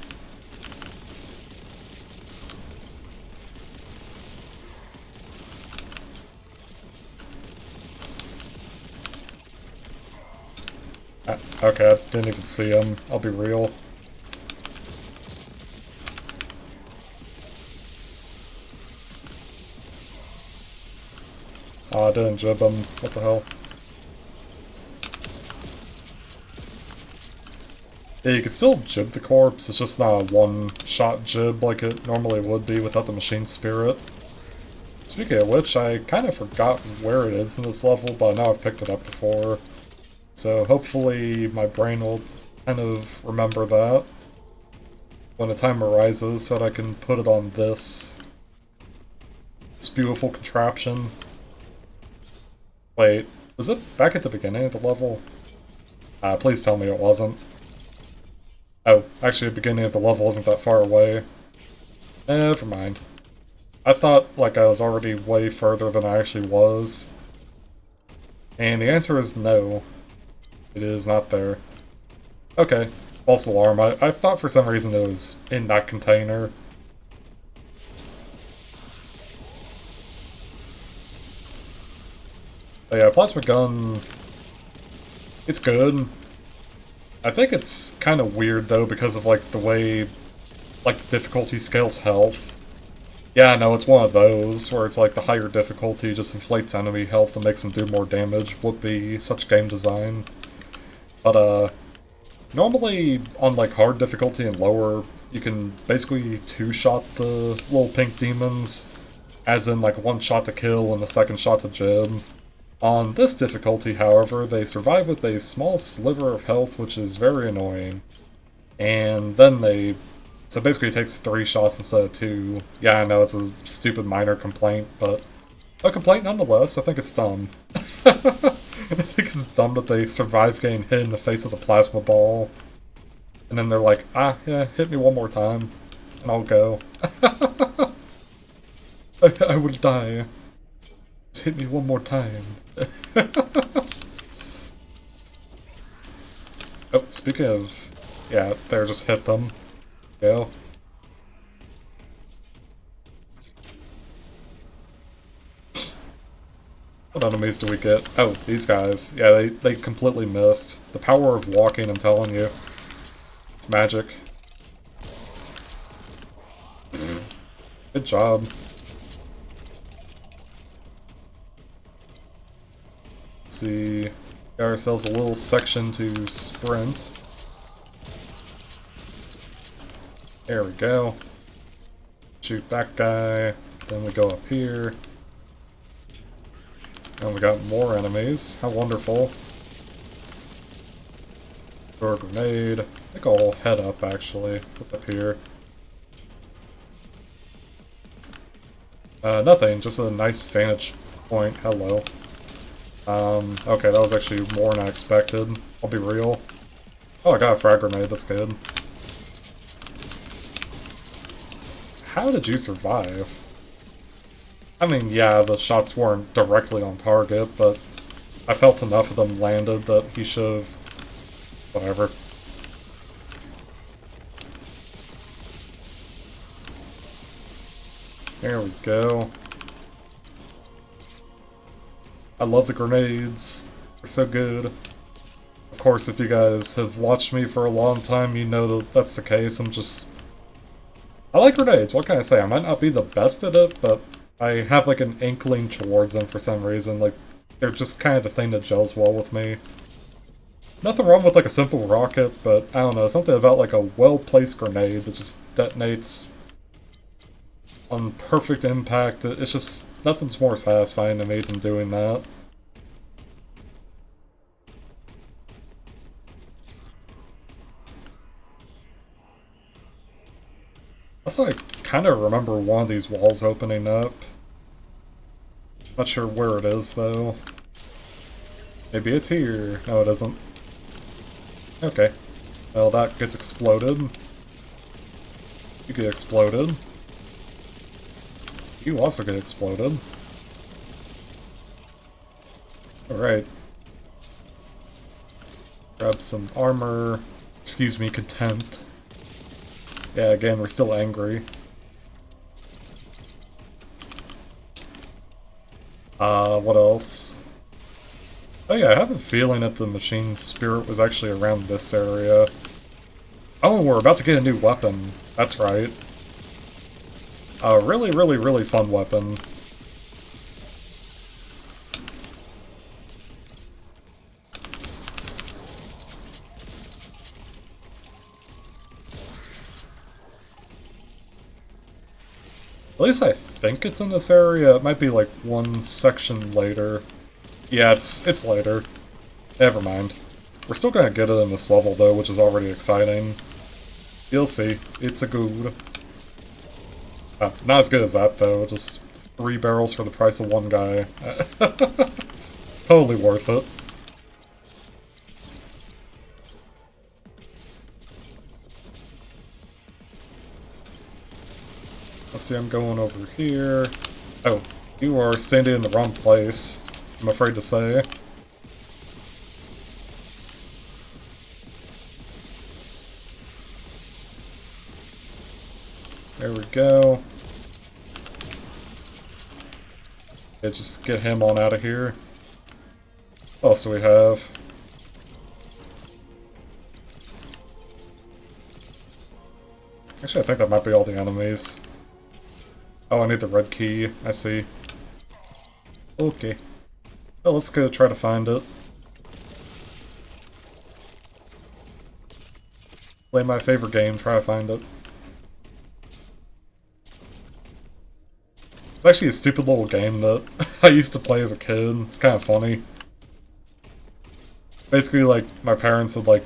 Speaker 1: Okay, I didn't even see him. I'll be real. Oh, I didn't jib him. What the hell? Yeah, you can still jib the corpse, it's just not a one-shot jib like it normally would be without the machine spirit. Speaking of which, I kind of forgot where it is in this level, but now I've picked it up before. So hopefully my brain will kind of remember that when the time arises so that I can put it on this beautiful contraption. Wait, was it back at the beginning of the level? Please tell me it wasn't. Oh, actually the beginning of the level isn't that far away. Never mind. I thought like I was already way further than I actually was. And the answer is no. It is not there. Okay, false alarm. I thought for some reason it was in that container. But yeah, plasma gun, it's good. I think it's kind of weird though because of like the way like the difficulty scales health. Yeah, no, it's one of those where it's like the higher difficulty just inflates enemy health and makes them do more damage. Would be such game design. But normally on like hard difficulty and lower, you can basically two-shot the little pink demons, as in like one shot to kill and a second shot to jib. On this difficulty, however, they survive with a small sliver of health, which is very annoying. And then so basically it takes 3 shots instead of 2. Yeah, I know, it's a stupid minor complaint, but a complaint nonetheless. I think it's dumb. I think it's dumb that they survive getting hit in the face with a plasma ball. And then they're like, yeah, hit me one more time, and I'll go. I will die. Just hit me one more time. Oh, speaking of... Yeah, there, just hit them. Go. What enemies do we get? Oh, these guys. Yeah, they completely missed. The power of walking, I'm telling you. It's magic. Good job. Let's see. Got ourselves a little section to sprint. There we go. Shoot that guy. Then we go up here. And we got more enemies. How wonderful. Throw a grenade. I think I'll head up, actually. What's up here? Nothing. Just a nice vantage point. Hello. Okay, that was actually more than I expected. I'll be real. Oh, I got a frag grenade. That's good. How did you survive? I mean, yeah, the shots weren't directly on target, but I felt enough of them landed that he should've... whatever. There we go. I love the grenades. They're so good. Of course, if you guys have watched me for a long time, you know that that's the case. I like grenades, what can I say? I might not be the best at it, but I have like an inkling towards them for some reason. Like, they're just kind of the thing that gels well with me. Nothing wrong with like a simple rocket, but I don't know, something about like a well-placed grenade that just detonates on perfect impact. It's just, nothing's more satisfying to me than doing that. Also, I kind of remember one of these walls opening up. Not sure where it is, though. Maybe it's here. No, it isn't. Okay. Well, that gets exploded. You get exploded. You also get exploded. Alright. Grab some armor. Excuse me, contempt. Yeah, again, we're still angry. What else? Oh yeah, I have a feeling that the machine spirit was actually around this area. Oh, we're about to get a new weapon. That's right. A really, really, really fun weapon. At least I think it's in this area. It might be like one section later. Yeah, it's later. Never mind. We're still gonna get it in this level though, which is already exciting. You'll see. It's a good. Not as good as that though. Just 3 barrels for the price of 1 guy. Totally worth it. Let's see, I'm going over here. Oh, you are standing in the wrong place, I'm afraid to say. There we go. Yeah, just get him on out of here. What else do we have? Actually, I think that might be all the enemies. Oh, I need the red key. I see. Okay. Well, let's go try to find it. Play my favorite game, try to find it. It's actually a stupid little game that I used to play as a kid. It's kind of funny. Basically, like, my parents would, like,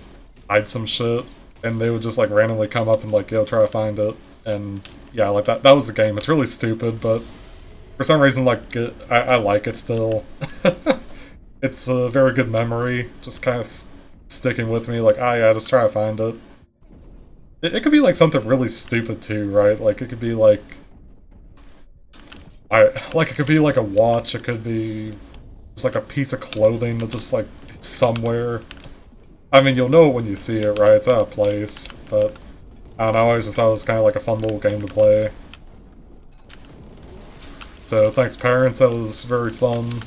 Speaker 1: hide some shit, and they would just, like, randomly come up and, like, yo, try to find it. And, yeah, like, that was the game. It's really stupid, but for some reason, like, I like it still. It's a very good memory, just kind of sticking with me, like, ah, yeah, just try to find it. It could be, like, something really stupid, too, right? Like, it could be, like... it could be, like, a watch, it could be just, like, a piece of clothing that just, like, somewhere. I mean, you'll know it when you see it, right? It's out of place, but... I don't know, I always just thought it was kind of like a fun little game to play. So, thanks parents, that was very fun.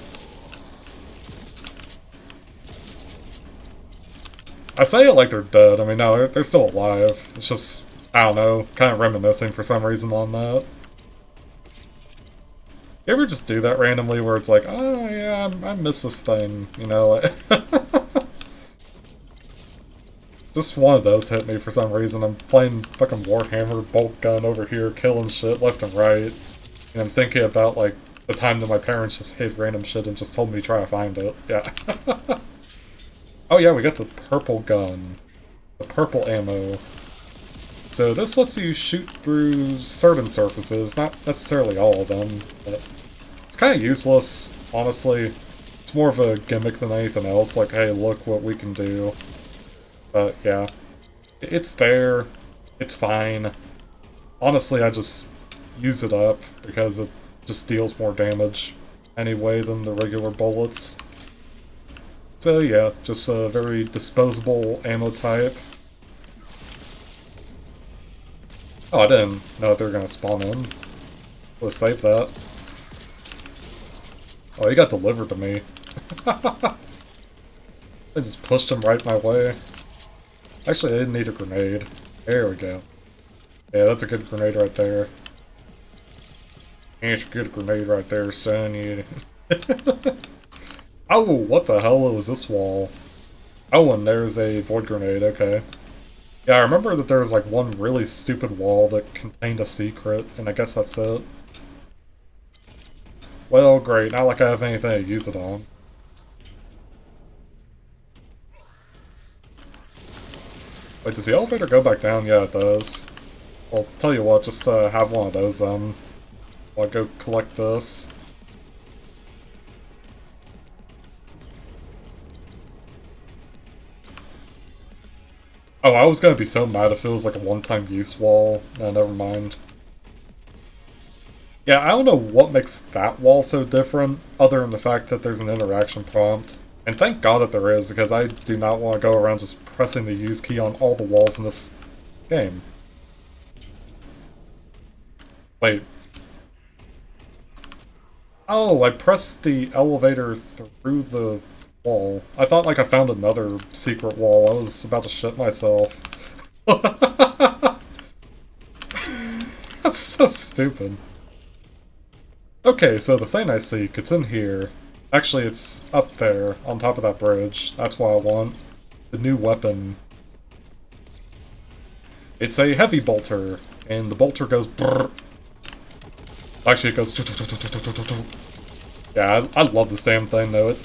Speaker 1: I say it like they're dead, I mean, no, they're still alive. It's just, I don't know, kind of reminiscing for some reason on that. You ever just do that randomly where it's like, oh yeah, I miss this thing, you know? Just one of those hit me for some reason. I'm playing fucking Warhammer, Boltgun over here, killing shit left and right. And I'm thinking about, like, the time that my parents just hid random shit and just told me to try to find it. Yeah. Oh yeah, we got the purple gun. The purple ammo. So this lets you shoot through certain surfaces, not necessarily all of them, but it's kind of useless, honestly. It's more of a gimmick than anything else, like, hey, look what we can do. But yeah, it's there, it's fine. Honestly, I just use it up because it just deals more damage anyway than the regular bullets. So yeah, just a very disposable ammo type. Oh, I didn't know they were gonna spawn in. Let's save that. Oh, he got delivered to me. I just pushed him right my way. Actually, I didn't need a grenade. There we go. Yeah, that's a good grenade right there. That's a good grenade right there, son. You... Oh, what the hell was this wall? Oh, and there's a void grenade, okay. Yeah, I remember that there was like one really stupid wall that contained a secret, and I guess that's it. Well, great, not like I have anything to use it on. Wait, does the elevator go back down? Yeah, it does. Well, tell you what, just have one of those I'll go collect this. Oh, I was gonna be so mad if it was like a one-time use wall. No, never mind. Yeah, I don't know what makes that wall so different, other than the fact that there's an interaction prompt. And thank God that there is, because I do not want to go around just pressing the use key on all the walls in this game. Wait. Oh, I pressed the elevator through the wall. I thought like I found another secret wall. I was about to shit myself. That's so stupid. Okay, so the thing I seek, it's in here. Actually, it's up there, on top of that bridge. That's what I want. The new weapon. It's a heavy bolter, and the bolter goes brrr. Actually, it goes. Yeah, I love this damn thing, though. It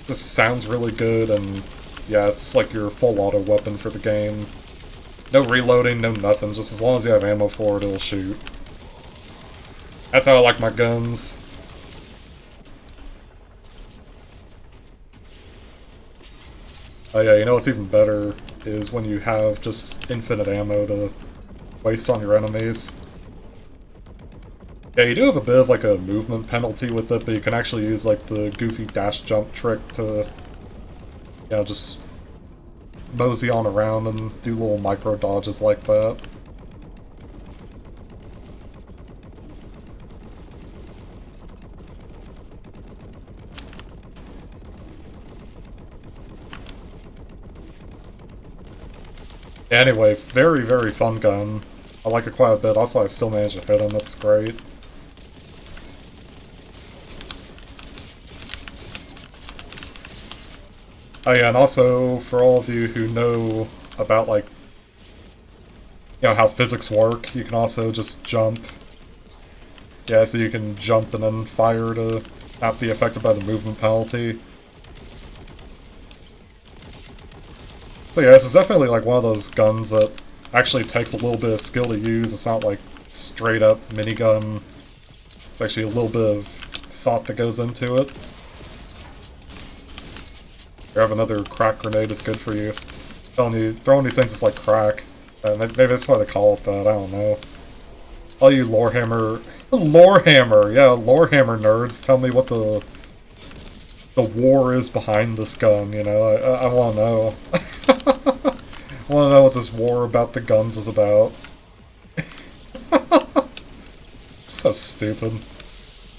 Speaker 1: just sounds really good, and yeah, it's like your full auto weapon for the game. No reloading, no nothing. Just as long as you have ammo for it, it'll shoot. That's how I like my guns. Oh yeah, you know what's even better is when you have just infinite ammo to waste on your enemies. Yeah, you do have a bit of like a movement penalty with it, but you can actually use like the goofy dash jump trick to, you know, just mosey on around and do little micro dodges like that. Anyway, very, very fun gun. I like it quite a bit. Also, I still managed to hit him. That's great. Oh yeah, and also, for all of you who know about, like, you know, how physics work, you can also just jump. Yeah, so you can jump and then fire to not be affected by the movement penalty. So yeah, this is definitely like one of those guns that actually takes a little bit of skill to use. It's not like straight up minigun. It's actually a little bit of thought that goes into it. You have another crack grenade, it's good for you. I'm telling you, throwing these things is like crack. Maybe that's why they call it that, I don't know. All you Lorehammer... Lorehammer! Yeah, Lorehammer nerds, tell me what the war is behind this gun, you know? I want to know. I want to know what this war about the guns is about. So stupid.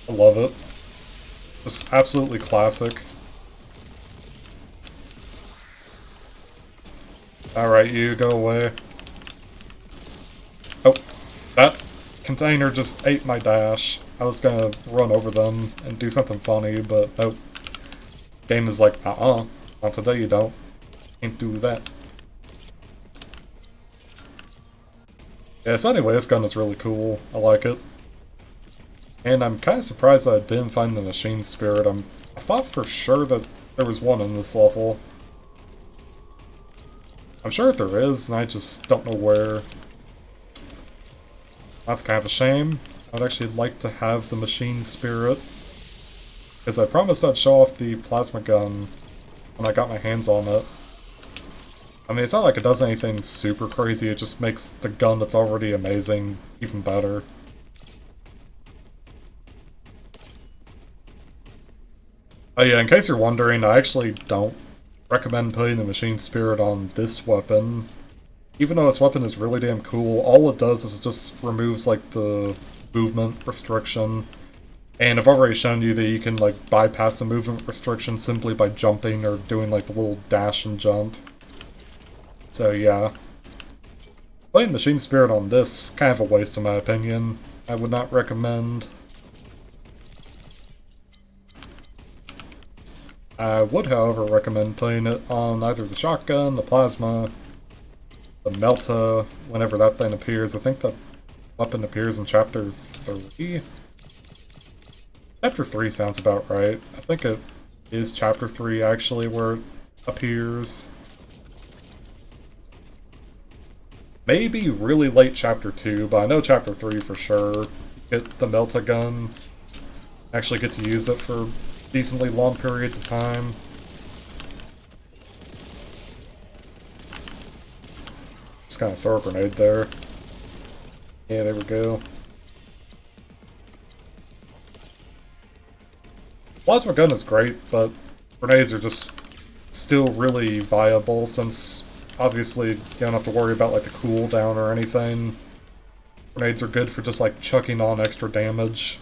Speaker 1: I love it. Just absolutely classic. Alright, you go away. Oh, that container just ate my dash. I was gonna run over them and do something funny, but nope. Game is like, not today you don't. Can't do that. Yeah, so anyway, this gun is really cool. I like it. And I'm kind of surprised that I didn't find the machine spirit. I thought for sure that there was one in this level. I'm sure that there is, and I just don't know where. That's kind of a shame. I'd actually like to have the machine spirit. Because I promised I'd show off the plasma gun when I got my hands on it. I mean, it's not like it does anything super crazy, it just makes the gun that's already amazing even better. Oh yeah, in case you're wondering, I actually don't recommend putting the machine spirit on this weapon. Even though this weapon is really damn cool, all it does is it just removes like the movement restriction. And I've already shown you that you can like bypass the movement restriction simply by jumping or doing like the little dash and jump. So yeah. Playing Machine Spirit on this, kind of a waste in my opinion. I would not recommend. I would, however, recommend playing it on either the shotgun, the plasma, the Melta, whenever that thing appears. I think that weapon appears in Chapter 3? Chapter 3 sounds about right. I think it is Chapter 3, actually, where it appears. Maybe really late Chapter 2, but I know Chapter 3 for sure. Get the Melta-gun, actually get to use it for decently long periods of time. Just kind of throw a grenade there. Yeah, there we go. Plasma gun is great, but grenades are just still really viable since obviously you don't have to worry about like the cooldown or anything. Grenades are good for just like chucking on extra damage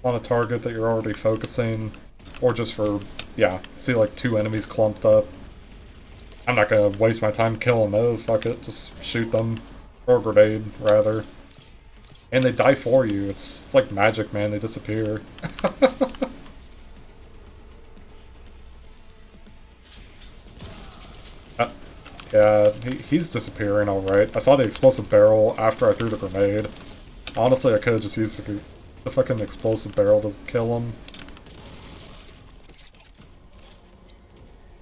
Speaker 1: on a target that you're already focusing, or just for, yeah, see like two enemies clumped up. I'm not gonna waste my time killing those, fuck it, just shoot them. Or a grenade, rather. And they die for you, it's like magic, man, they disappear. Yeah, he's disappearing alright. I saw the explosive barrel after I threw the grenade. Honestly, I could have just used the fucking explosive barrel to kill him.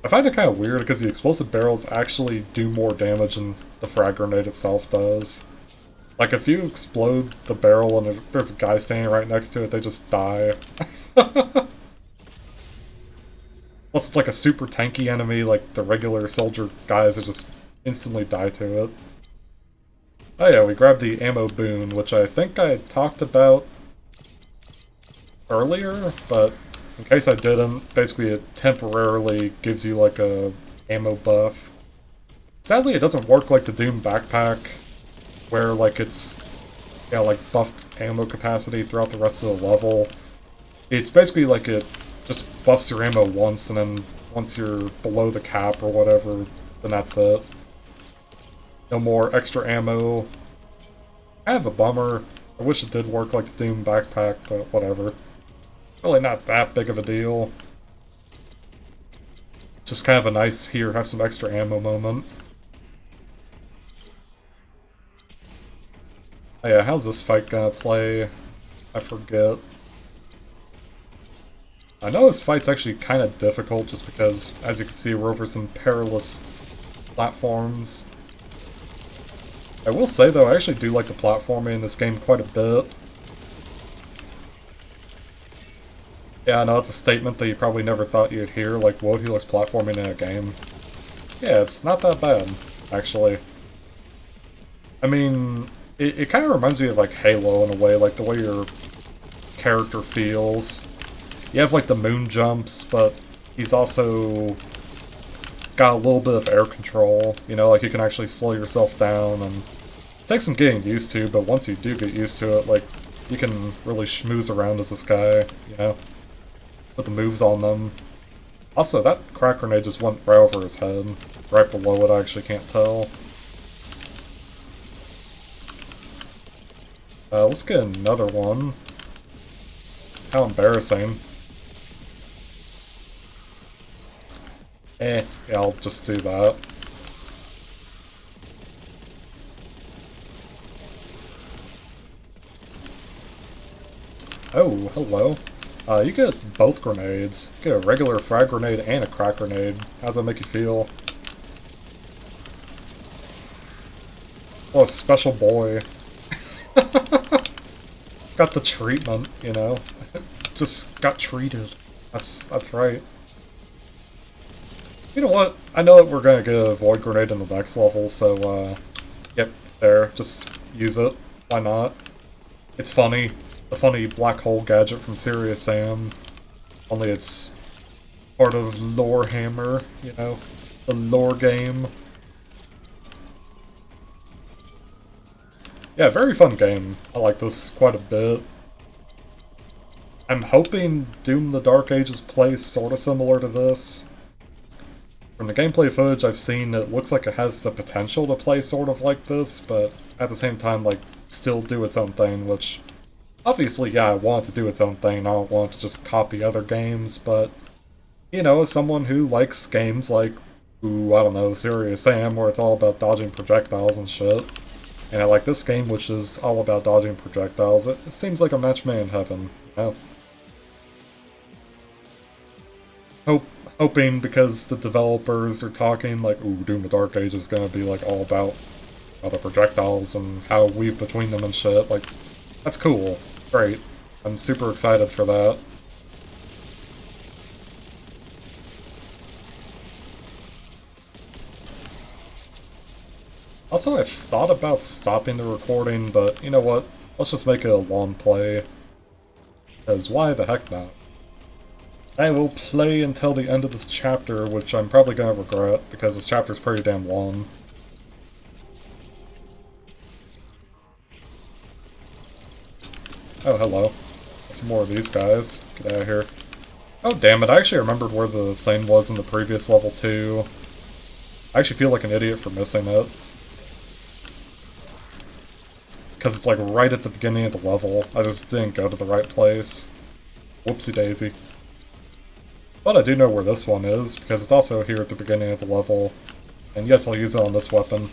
Speaker 1: I find it kind of weird because the explosive barrels actually do more damage than the frag grenade itself does. Like, if you explode the barrel and there's a guy standing right next to it, they just die. Unless it's like a super tanky enemy, like the regular soldier guys that just instantly die to it. Oh yeah, we grabbed the ammo boon, which I think I talked about earlier, but in case I didn't, basically it temporarily gives you like a ammo buff. Sadly, it doesn't work like the Doom backpack, where like it's, yeah, like buffed ammo capacity throughout the rest of the level. It's basically like it just buffs your ammo once, and then once you're below the cap or whatever, then that's it. No more extra ammo. Kind of a bummer. I wish it did work like the Doom backpack, but whatever. Really not that big of a deal. Just kind of a nice, here, have some extra ammo moment. Oh yeah, how's this fight gonna play? I forget. I know this fight's actually kind of difficult just because, as you can see, we're over some perilous platforms. I will say, though, I actually do like the platforming in this game quite a bit. Yeah, I know it's a statement that you probably never thought you'd hear, like, whoa, he likes platforming in a game. Yeah, it's not that bad, actually. I mean, it kind of reminds me of, like, Halo in a way, like, the way your character feels. You have, like, the moon jumps, but he's also got a little bit of air control, you know, like, you can actually slow yourself down, and it takes some getting used to, but once you do get used to it, like, you can really schmooze around as this guy, you know, put the moves on them. Also, that crack grenade just went right over his head, right below it, I actually can't tell. Let's get another one. How embarrassing. Yeah, I'll just do that. Oh, hello. You get both grenades. You get a regular frag grenade and a crack grenade. How's that make you feel? Oh, special boy. Got the treatment, you know? Just got treated. That's right. You know what? I know that we're gonna get a void grenade in the next level, so, yep, there. Just use it. Why not? It's funny. The funny black hole gadget from Serious Sam. Only it's part of Warhammer, you know? The lore game. Yeah, very fun game. I like this quite a bit. I'm hoping Doom the Dark Ages plays sorta similar to this. From the gameplay footage I've seen, it looks like it has the potential to play sort of like this, but at the same time, like, still do its own thing, which... Obviously, yeah, I want it to do its own thing, I don't want it to just copy other games, but... You know, as someone who likes games like, ooh, I don't know, Serious Sam, where it's all about dodging projectiles and shit, and I like this game, which is all about dodging projectiles, it seems like a match made in heaven, you know? Hoping because the developers are talking like, ooh, Doom the Dark Age is gonna be like all about all the projectiles and how it weave between them and shit. Like, that's cool. Great. I'm super excited for that. Also, I thought about stopping the recording, but you know what? Let's just make it a long play. Because why the heck not? I will play until the end of this chapter, which I'm probably going to regret, because this chapter's pretty damn long. Oh, hello. Some more of these guys. Get out of here. Oh, damn it, I actually remembered where the thing was in the previous level, too. I actually feel like an idiot for missing it. Because it's like right at the beginning of the level. I just didn't go to the right place. Whoopsie daisy. But I do know where this one is, because it's also here at the beginning of the level. And yes, I'll use it on this weapon.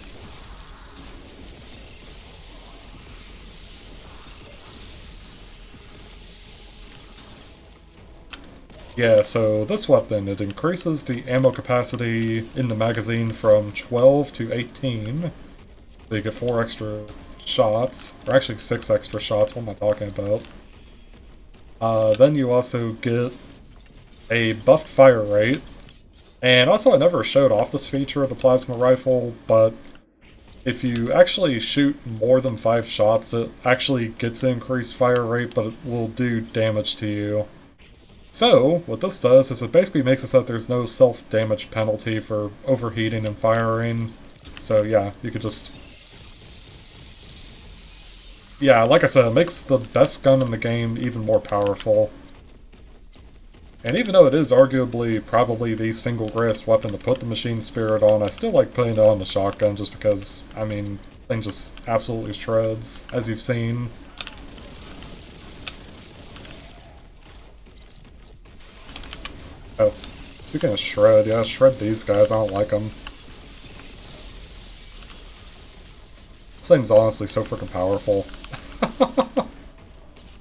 Speaker 1: Yeah, so this weapon, it increases the ammo capacity in the magazine from 12 to 18. So you get 4 extra shots, or actually 6 extra shots, what am I talking about? Then you also get a buffed fire rate, and also I never showed off this feature of the plasma rifle, but if you actually shoot more than 5 shots, it actually gets an increased fire rate, but it will do damage to you. So, what this does is it basically makes it so that there's no self-damage penalty for overheating and firing. So yeah, you could just... Yeah, like I said, it makes the best gun in the game even more powerful. And even though it is arguably probably the single greatest weapon to put the machine spirit on, I still like putting it on the shotgun just because, I mean, thing just absolutely shreds, as you've seen. Oh, speaking of shred, yeah, shred these guys, I don't like them. This thing's honestly so freaking powerful.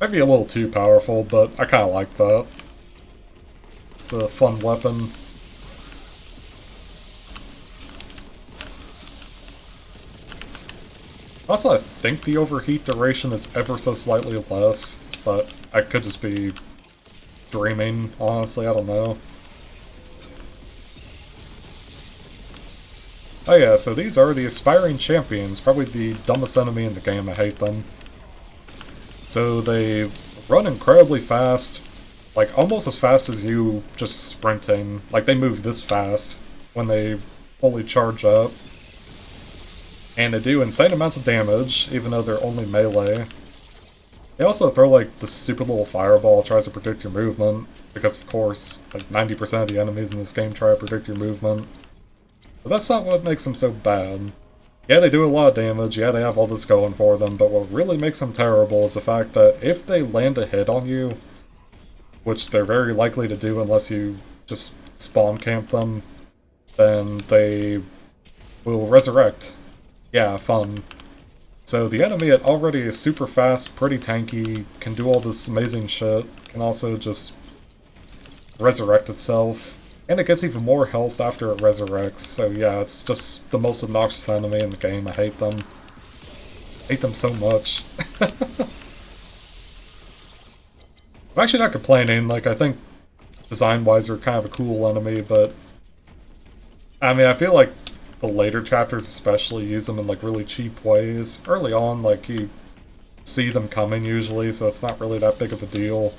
Speaker 1: Maybe a little too powerful, but I kinda like that. It's a fun weapon. Also, I think the overheat duration is ever so slightly less, but I could just be dreaming, honestly, I don't know. Oh yeah, so these are the Aspiring Champions, probably the dumbest enemy in the game, I hate them. So they run incredibly fast, like almost as fast as you just sprinting. Like they move this fast when they fully charge up. And they do insane amounts of damage, even though they're only melee. They also throw like the stupid little fireball that tries to predict your movement, because of course, like 90% of the enemies in this game try to predict your movement. But that's not what makes them so bad. Yeah, they do a lot of damage, yeah, they have all this going for them, but what really makes them terrible is the fact that if they land a hit on you, which they're very likely to do unless you just spawn camp them, then they will resurrect. Yeah, fun. So the enemy that already is super fast, pretty tanky, can do all this amazing shit, can also just resurrect itself. And it gets even more health after it resurrects, so yeah, it's just the most obnoxious enemy in the game. I hate them. I hate them so much. I'm actually not complaining, like, I think design-wise they're kind of a cool enemy, but... I mean, I feel like the later chapters especially use them in, like, really cheap ways. Early on, like, you see them coming usually, so it's not really that big of a deal.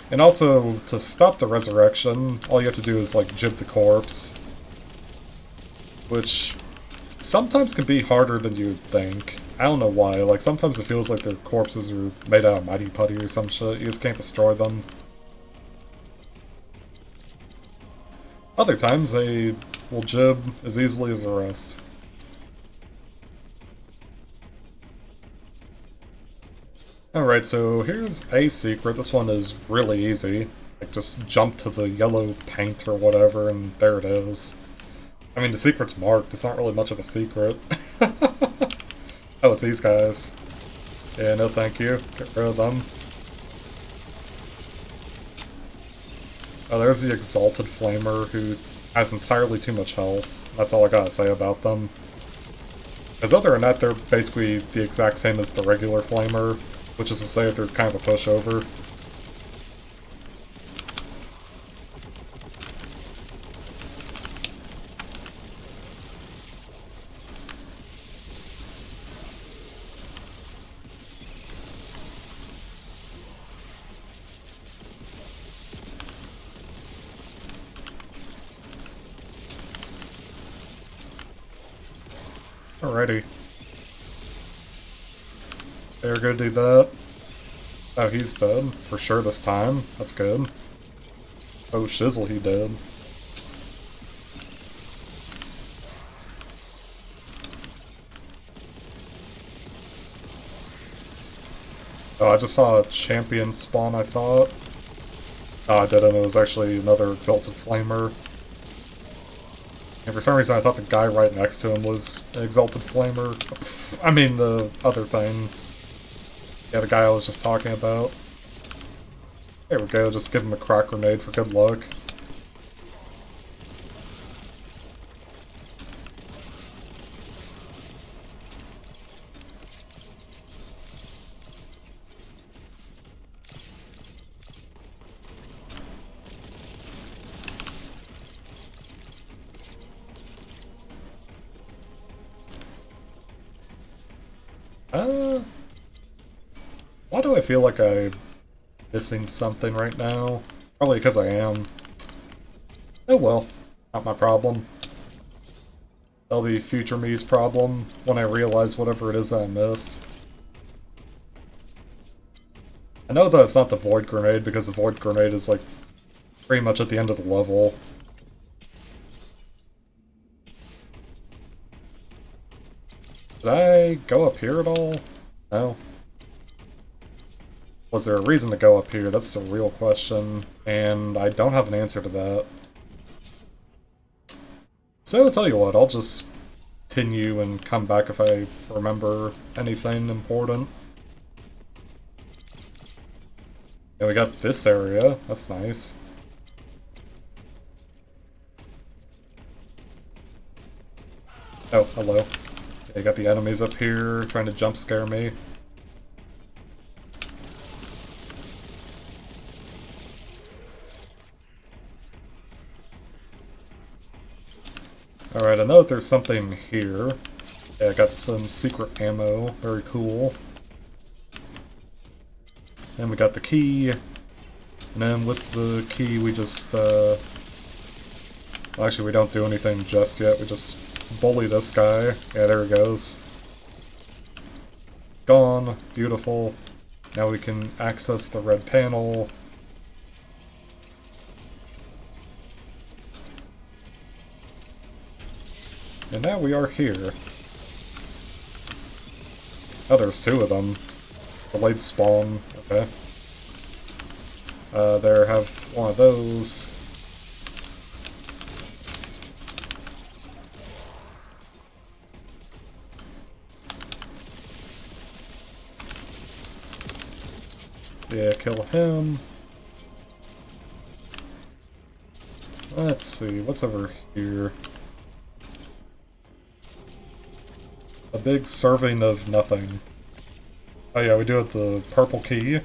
Speaker 1: And also, to stop the resurrection, all you have to do is, like, jib the corpse. Which sometimes can be harder than you'd think. I don't know why, like, sometimes it feels like their corpses are made out of Mighty Putty or some shit. You just can't destroy them. Other times, they will jib as easily as the rest. Alright, so here's a secret. This one is really easy. Like, just jump to the yellow paint or whatever, and there it is. I mean, the secret's marked. It's not really much of a secret. Oh, it's these guys. Yeah, no thank you. Get rid of them. Oh, there's the Exalted Flamer, who has entirely too much health. That's all I gotta say about them. Because other than that, they're basically the exact same as the regular flamer, which is to say they're kind of a pushover. Alrighty. They're gonna do that. Oh, he's dead. For sure this time. That's good. Oh, shizzle, he dead. Oh, I just saw a champion spawn, I thought. Oh, I didn't. It was actually another Exalted Flamer. And for some reason I thought the guy right next to him was an Exalted Flamer. Pfft, I mean the other thing. Yeah, the guy I was just talking about. There we go, just give him a crack grenade for good luck. Why do I feel like I'm missing something right now? Probably because I am. Oh well, not my problem. That'll be future me's problem when I realize whatever it is that I missed. I know that it's not the Void Grenade because the Void Grenade is like pretty much at the end of the level. Did I go up here at all? No. Was there a reason to go up here? That's the real question, and I don't have an answer to that. So I'll tell you what, I'll just continue and come back if I remember anything important. And we got this area, that's nice. Oh, hello. Yeah, you got the enemies up here trying to jump scare me. Alright, I know that there's something here. Yeah, I got some secret ammo, very cool. And we got the key. And then with the key we just, well, actually we don't do anything just yet, we just bully this guy. Yeah, there he goes. Gone. Beautiful. Now we can access the red panel. And now we are here. Oh, there's two of them. Delayed spawn. Okay. There, have one of those. Yeah, kill him. Let's see, what's over here? A big serving of nothing. Oh yeah, we do have the purple key.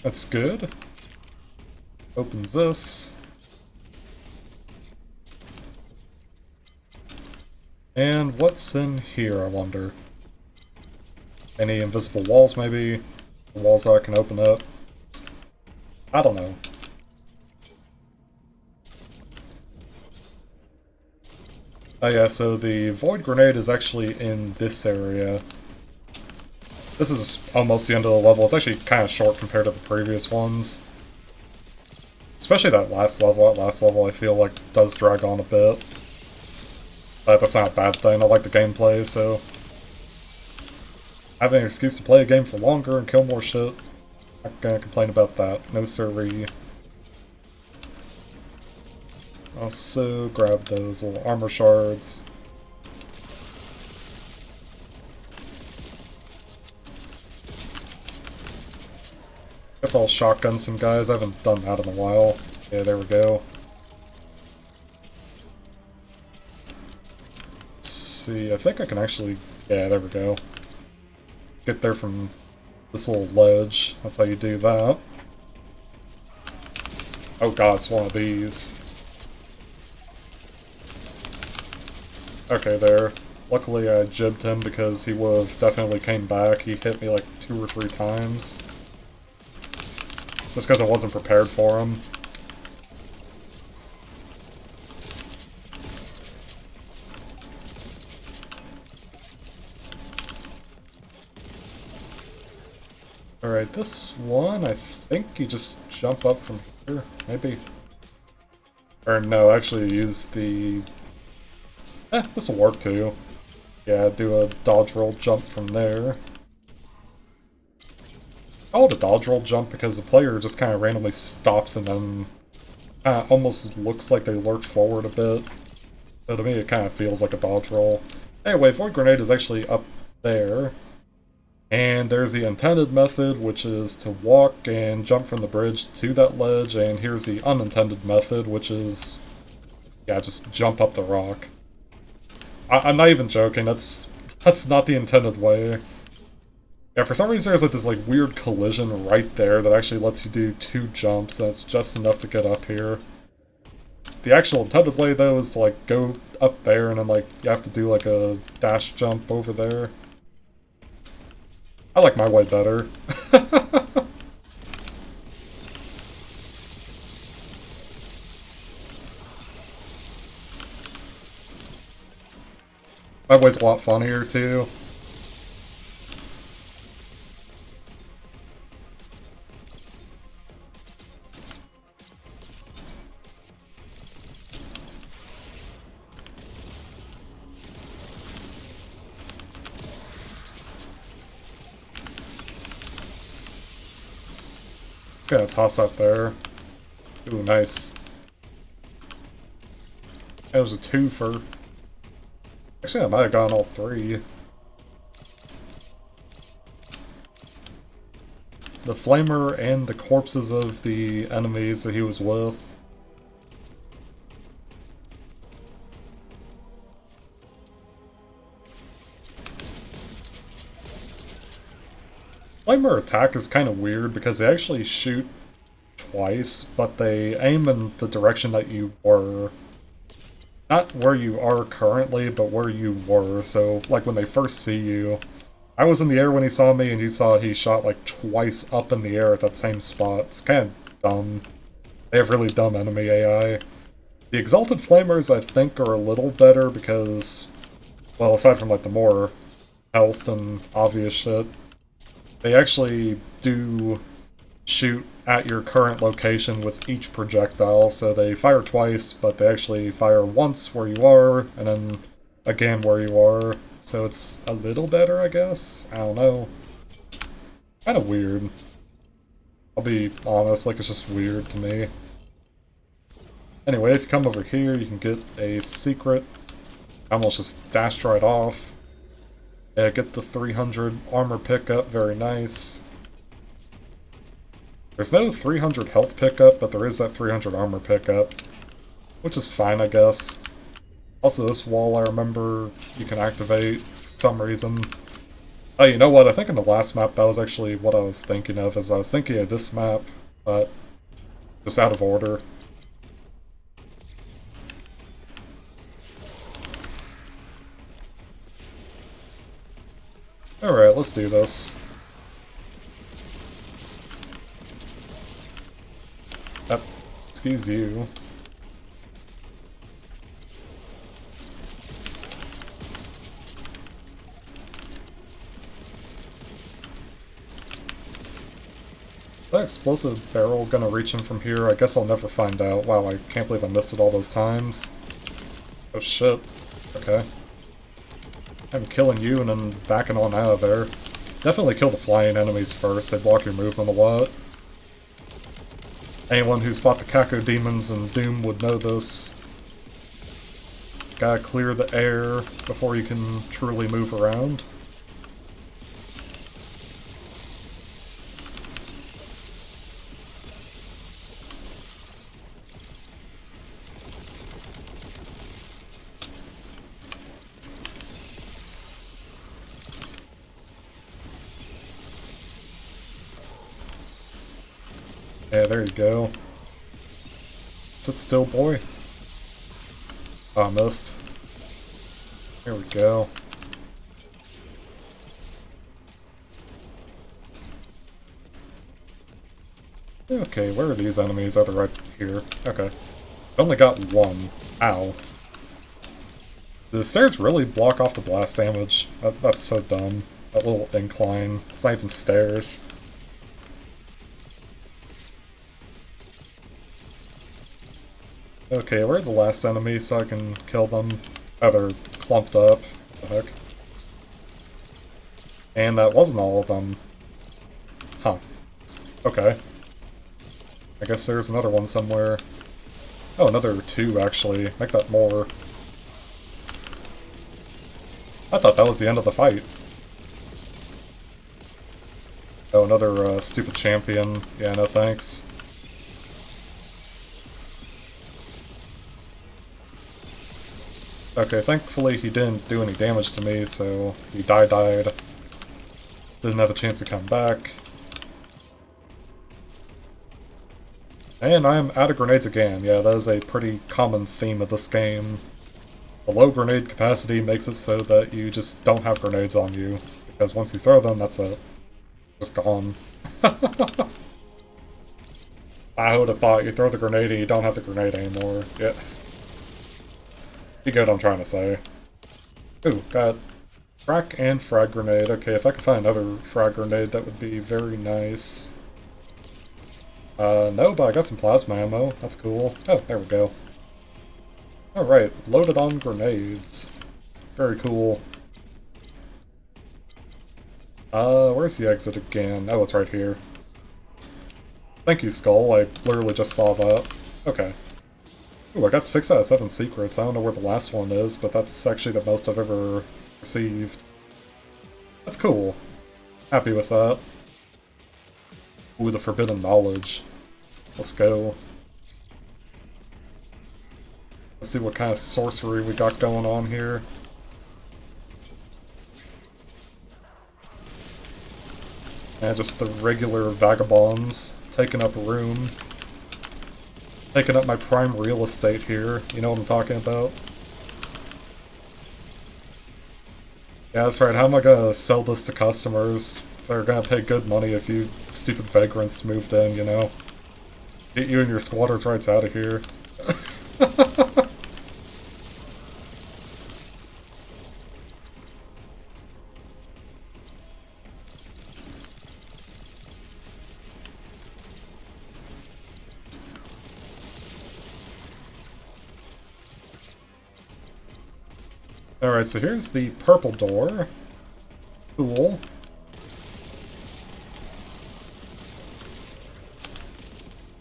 Speaker 1: That's good. Opens this. And what's in here, I wonder? Any invisible walls, maybe? Walls that I can open up? I don't know. Oh yeah, so the Void Grenade is actually in this area. This is almost the end of the level. It's actually kind of short compared to the previous ones. Especially that last level. That last level I feel like does drag on a bit. But that's not a bad thing. I like the gameplay, so... having an excuse to play a game for longer and kill more shit. I'm not gonna complain about that. No siree. Also grab those little armor shards. Guess I'll shotgun some guys. I haven't done that in a while. Yeah, there we go. see. I think I can actually... Yeah, there we go. Get there from this little ledge. That's how you do that. Oh god, it's one of these. Okay, there. Luckily I jibbed him because he would have definitely came back. He hit me like 2 or 3 times. Just because I wasn't prepared for him. Alright, this one, I think you just jump up from here, maybe? Or no, actually use the... this'll work too. Yeah, do a dodge roll jump from there. I call it a dodge roll jump because the player just kind of randomly stops and then almost looks like they lurch forward a bit. So to me it kind of feels like a dodge roll. Anyway, Void Grenade is actually up there. And there's the intended method, which is to walk and jump from the bridge to that ledge, and here's the unintended method, which is, yeah, just jump up the rock. I'm not even joking, that's not the intended way. Yeah, for some reason there's like this like weird collision right there that actually lets you do 2 jumps, and it's just enough to get up here. The actual intended way, though, is to like go up there and then like you have to do like a dash jump over there. I like my way better. My way's a lot funnier, too. Just gonna toss up there. Ooh, nice. That was a 2-fer. Actually, I might have gotten all 3. The flamer and the corpses of the enemies that he was with. Flamer attack is kind of weird because they actually shoot twice, but they aim in the direction that you were. Not where you are currently, but where you were. So, like, when they first see you, I was in the air when he saw me, and you saw he shot, like, twice up in the air at that same spot. It's kind of dumb. They have really dumb enemy AI. The Exalted Flamers, I think, are a little better because, well, aside from, like, the more health and obvious shit, they actually do shoot at your current location with each projectile, so they fire twice, but they actually fire once where you are, and then again where you are, so it's a little better, I guess? I don't know. Kinda weird. I'll be honest, like, it's just weird to me. Anyway, if you come over here, you can get a secret. I almost just dashed right off. Yeah, get the 300 armor pickup, very nice. There's no 300 health pickup, but there is that 300 armor pickup. Which is fine, I guess. Also, this wall, I remember, you can activate for some reason. Oh, you know what? I think in the last map, that was actually what I was thinking of, as I was thinking of this map, but just out of order. Alright, let's do this. Excuse you. Is that explosive barrel gonna reach him from here? I guess I'll never find out. Wow, I can't believe I missed it all those times. Oh shit. Okay. I'm killing you and then backing on out of there. Definitely kill the flying enemies first, they block your movement a lot. Anyone who's fought the Kako demons in Doom would know this. Gotta clear the air before you can truly move around. Yeah, there you go. Sit still, boy. Oh, I missed. Here we go. Okay, where are these enemies? Oh, they're right here. Okay. I only got one. Ow. Do the stairs really block off the blast damage? That's so dumb. That little incline. It's not even stairs. Okay, where are the last enemies so I can kill them? Oh, they're clumped up. What the heck? And that wasn't all of them. Huh. Okay. I guess there's another one somewhere. Oh, another two, actually. Make that more. I thought that was the end of the fight. Oh, another stupid champion. Yeah, no thanks. Okay, thankfully he didn't do any damage to me, so he died. Didn't have a chance to come back. And I'm out of grenades again. Yeah, that is a pretty common theme of this game. The low grenade capacity makes it so that you just don't have grenades on you. Because once you throw them, that's it. Just gone. I would have thought you throw the grenade and you don't have the grenade anymore. Yeah. You get what I'm trying to say. Ooh, got crack and frag grenade. Okay, if I could find another frag grenade, that would be very nice. No, but I got some plasma ammo. That's cool. Oh, there we go. Alright, loaded on grenades. Very cool. Where's the exit again? Oh, it's right here. Thank you, Skull. I literally just saw that. Okay. Ooh, I got 6 out of 7 secrets. I don't know where the last one is, but that's actually the most I've ever received. That's cool. Happy with that. Ooh, the forbidden knowledge. Let's go. Let's see what kind of sorcery we got going on here. And just the regular vagabonds taking up room. Taking up my prime real estate here. You know what I'm talking about? Yeah, that's right. How am I gonna sell this to customers? They're gonna pay good money if you stupid vagrants moved in, you know? Get you and your squatters' rights out of here. Alright, so here's the purple door. Cool.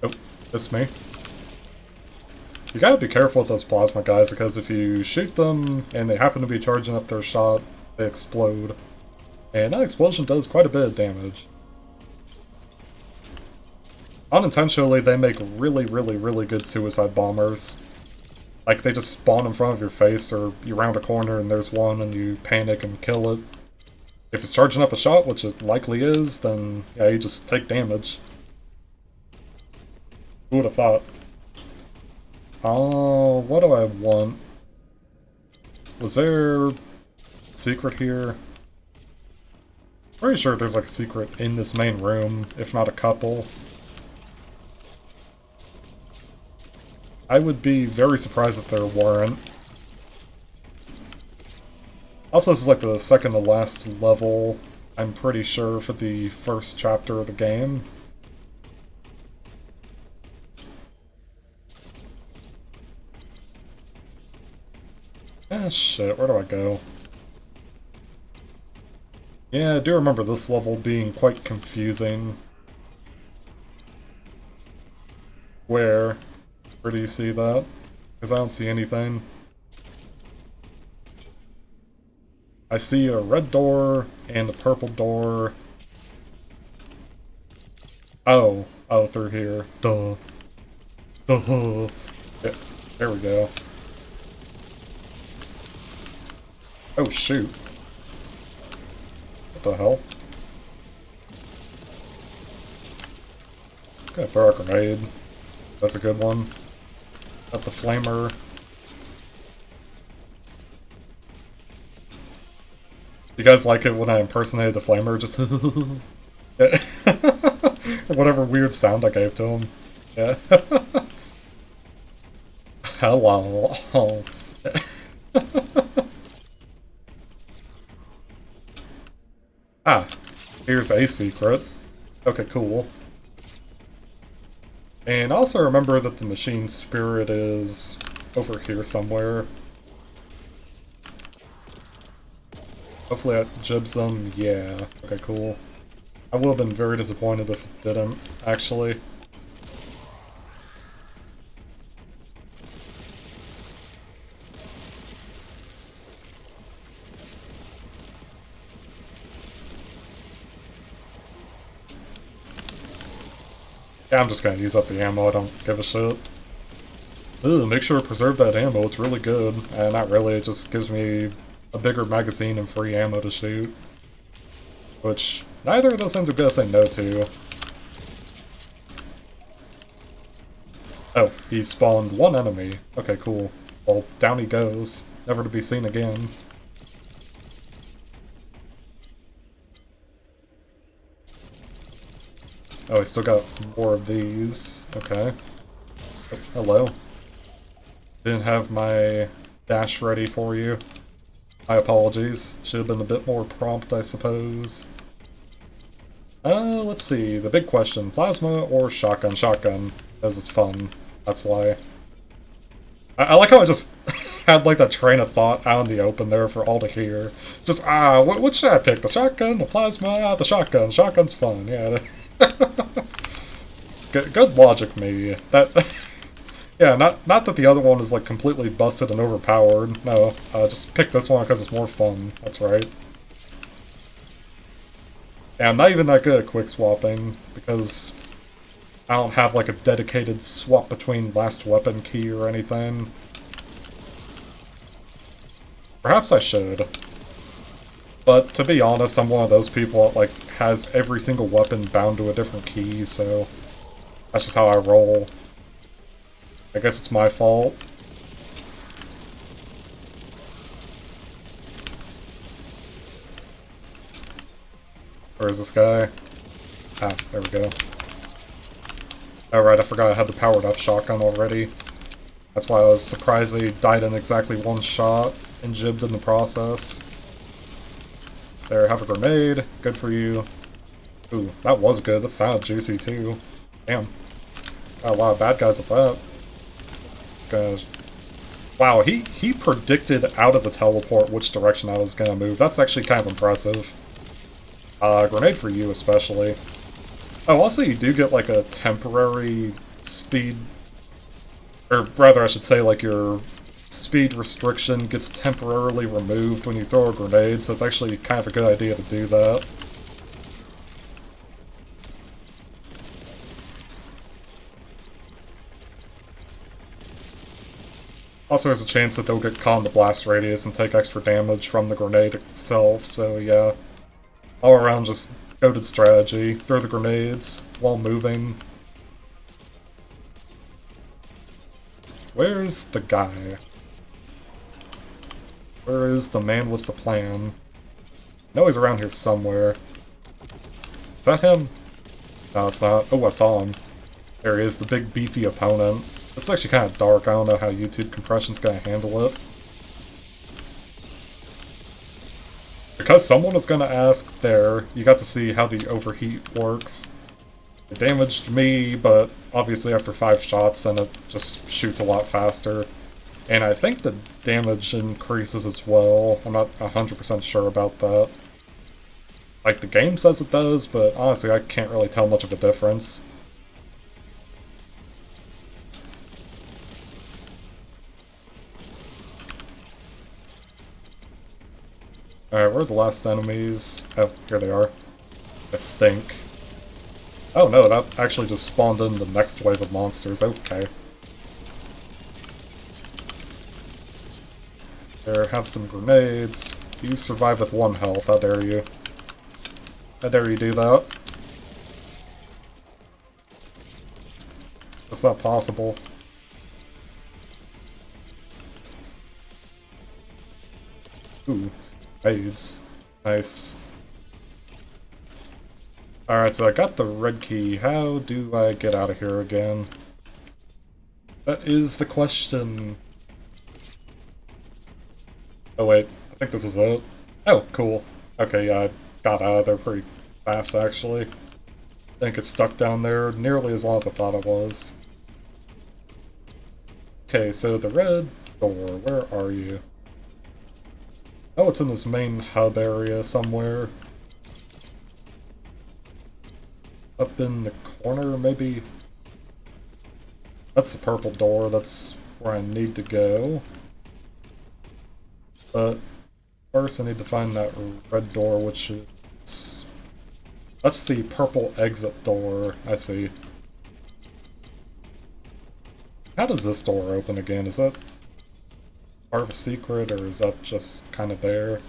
Speaker 1: Oh, missed me. You gotta be careful with those plasma guys, because if you shoot them and they happen to be charging up their shot, they explode. And that explosion does quite a bit of damage. Unintentionally, they make really good suicide bombers. Like, they just spawn in front of your face, or you round a corner and there's one and you panic and kill it. If it's charging up a shot, which it likely is, then yeah, you just take damage. Who would have thought? Oh, what do I want? Was there a secret here? Pretty sure there's like a secret in this main room, if not a couple. I would be very surprised if there weren't. Also, this is like the second to last level, I'm pretty sure, for the first chapter of the game. Ah, shit, where do I go? Yeah, I do remember this level being quite confusing. Where? Where do you see that? Because I don't see anything. I see a red door and a purple door. Oh. Oh, through here. Duh. Duh. Yeah, there we go. Oh, shoot. What the hell? Gonna throw a grenade. That's a good one. Got the flamer. You guys like it when I impersonated the flamer? Just or whatever weird sound I gave to him. Yeah. Hello. Ah, here's a secret. Okay, cool. And also remember that the machine spirit is over here somewhere. Hopefully that jibs them. Yeah. Okay, cool. I would have been very disappointed if it didn't, actually. Yeah, I'm just gonna use up the ammo, I don't give a shit. Ooh, make sure to preserve that ammo, it's really good. Not really, it just gives me a bigger magazine and free ammo to shoot. Which, neither of those things I'm gonna say no to. Oh, he spawned one enemy. Okay, cool. Well, down he goes. Never to be seen again. Oh, I still got more of these. Okay. Oh, hello. Didn't have my dash ready for you. My apologies. Should have been a bit more prompt, I suppose. Let's see. The big question. Plasma or shotgun? Shotgun. Because it's fun. That's why. I like how I just had like that train of thought out in the open there for all to hear. Just, what should I pick? The shotgun? The plasma? The shotgun. Shotgun's fun, yeah. Good logic, maybe. That, yeah, not that the other one is like completely busted and overpowered. No, just pick this one because it's more fun. That's right. Yeah, I'm not even that good at quick swapping because I don't have like a dedicated swap between last weapon key or anything. Perhaps I should. But to be honest, I'm one of those people that like has every single weapon bound to a different key, so that's just how I roll. I guess it's my fault. Where is this guy? Ah, there we go. Alright, I forgot I had the powered up shotgun already. That's why I was surprised he died in exactly one shot and jibbed in the process. There, have a grenade. Good for you. Ooh, that was good. That sounded juicy too. Damn. Got a lot of bad guys with that. It's gonna... Wow, he predicted out of the teleport which direction I was gonna move. That's actually kind of impressive. Grenade for you especially. Oh, also you do get like a temporary speed... Or rather, I should say, like your speed restriction gets temporarily removed when you throw a grenade, so it's actually kind of a good idea to do that. Also, there's a chance that they'll get caught in the blast radius and take extra damage from the grenade itself, so yeah. All around, just goated strategy. Throw the grenades while moving. Where's the guy? Where is the man with the plan? I know he's around here somewhere. Is that him? No, it's not. Oh, I saw him. There he is, the big beefy opponent. It's actually kind of dark. I don't know how YouTube compression's gonna handle it. Because someone was gonna ask there, you got to see how the overheat works. It damaged me, but obviously after 5 shots, then it just shoots a lot faster. And I think the damage increases as well. I'm not 100% sure about that. Like, the game says it does, but honestly, I can't really tell much of a difference. Alright, where are the last enemies? Oh, here they are. I think. Oh no, that actually just spawned in the next wave of monsters. Okay. There, have some grenades. You survive with 1 health, how dare you. How dare you do that. That's not possible. Ooh, spades. Nice. Alright, so I got the red key. How do I get out of here again? That is the question. Oh wait, I think this is it. Oh, cool. Okay, yeah, I got out of there pretty fast, actually. I think it's stuck down there nearly as long as I thought it was. Okay, so the red door, where are you? Oh, it's in this main hub area somewhere. Up in the corner, maybe? That's the purple door, that's where I need to go. But first I need to find that red door, which is... That's the purple exit door, I see. How does this door open again? Is that part of a secret, or is that just kind of there?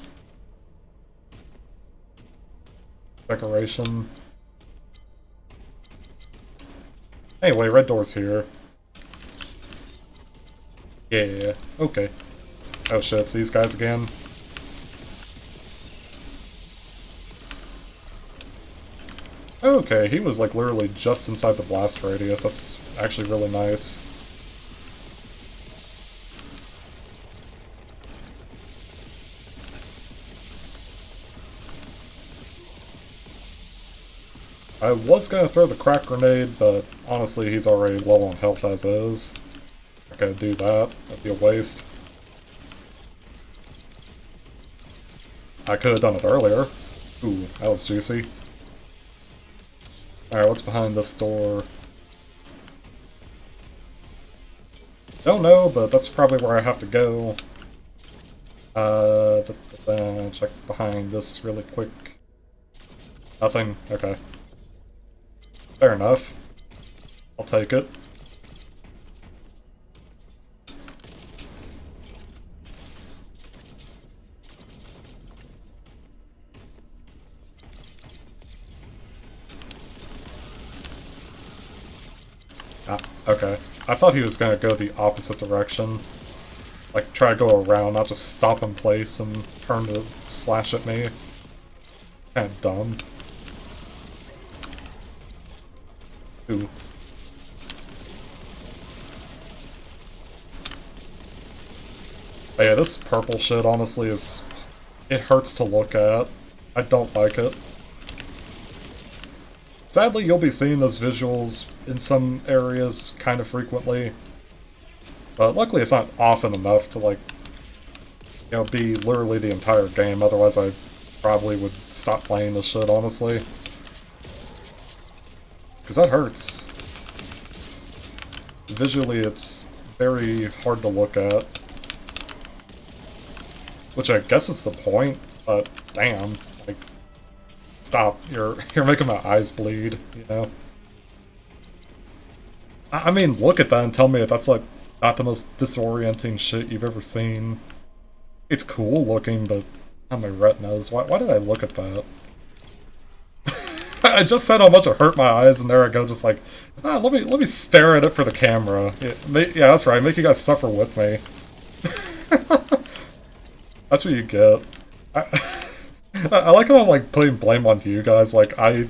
Speaker 1: Decoration. Anyway, red door's here. Yeah, okay. Oh shit, it's these guys again. Okay, he was like literally just inside the blast radius. That's actually really nice. I was gonna throw the crack grenade, but honestly he's already low on health as is. Not gonna do that. That'd be a waste. I could have done it earlier. Ooh, that was juicy. Alright, what's behind this door? Don't know, but that's probably where I have to go. Check behind this really quick. Nothing? Okay. Fair enough. I'll take it. Ah, okay. I thought he was gonna go the opposite direction. Like, try to go around, not just stop in place and turn to slash at me. Kinda dumb. Ooh. But yeah, this purple shit honestly is... It hurts to look at. I don't like it. Sadly, you'll be seeing those visuals in some areas kind of frequently. But luckily it's not often enough to, like, you know, be literally the entire game. Otherwise I probably would stop playing this shit, honestly. Because that hurts. Visually, it's very hard to look at. Which I guess is the point, but damn, like, stop. You're making my eyes bleed, you know? I mean, look at that and tell me if that's, like, not the most disorienting shit you've ever seen. It's cool looking, but on my retinas. Why did I look at that? I just said how much it hurt my eyes, and there I go, just like, let me stare at it for the camera. Yeah, that's right. Make you guys suffer with me. That's what you get. I like how I'm like putting blame on you guys. Like I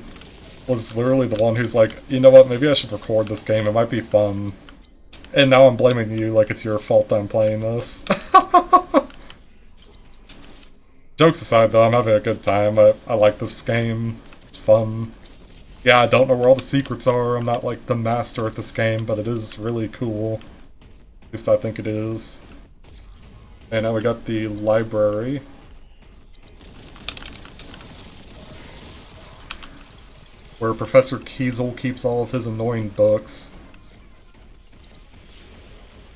Speaker 1: was literally the one who's like, you know what? Maybe I should record this game. It might be fun. And now I'm blaming you like it's your fault that I'm playing this. Jokes aside, though, I'm having a good time. I like this game. It's fun. Yeah, I don't know where all the secrets are. I'm not, like, the master at this game, but it is really cool. At least I think it is. And now we got the library. Where Professor Kiesel keeps all of his annoying books.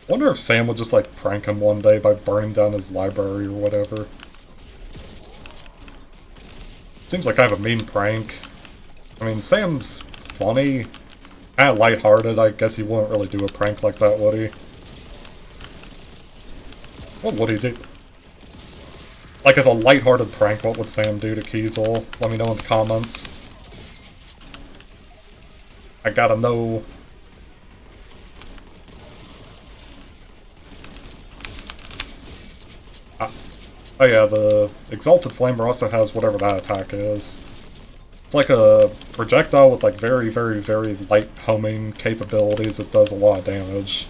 Speaker 1: I wonder if Sam would just, like, prank him one day by burning down his library or whatever. Seems like kind of a mean prank. I mean, Sam's funny, kind of lighthearted. I guess he wouldn't really do a prank like that, would he? What would he do? Like, as a lighthearted prank, what would Sam do to Kiesel? Let me know in the comments. I gotta know. Oh yeah, the Exalted Flamer also has whatever that attack is. It's like a projectile with like very, very, very light homing capabilities that does a lot of damage.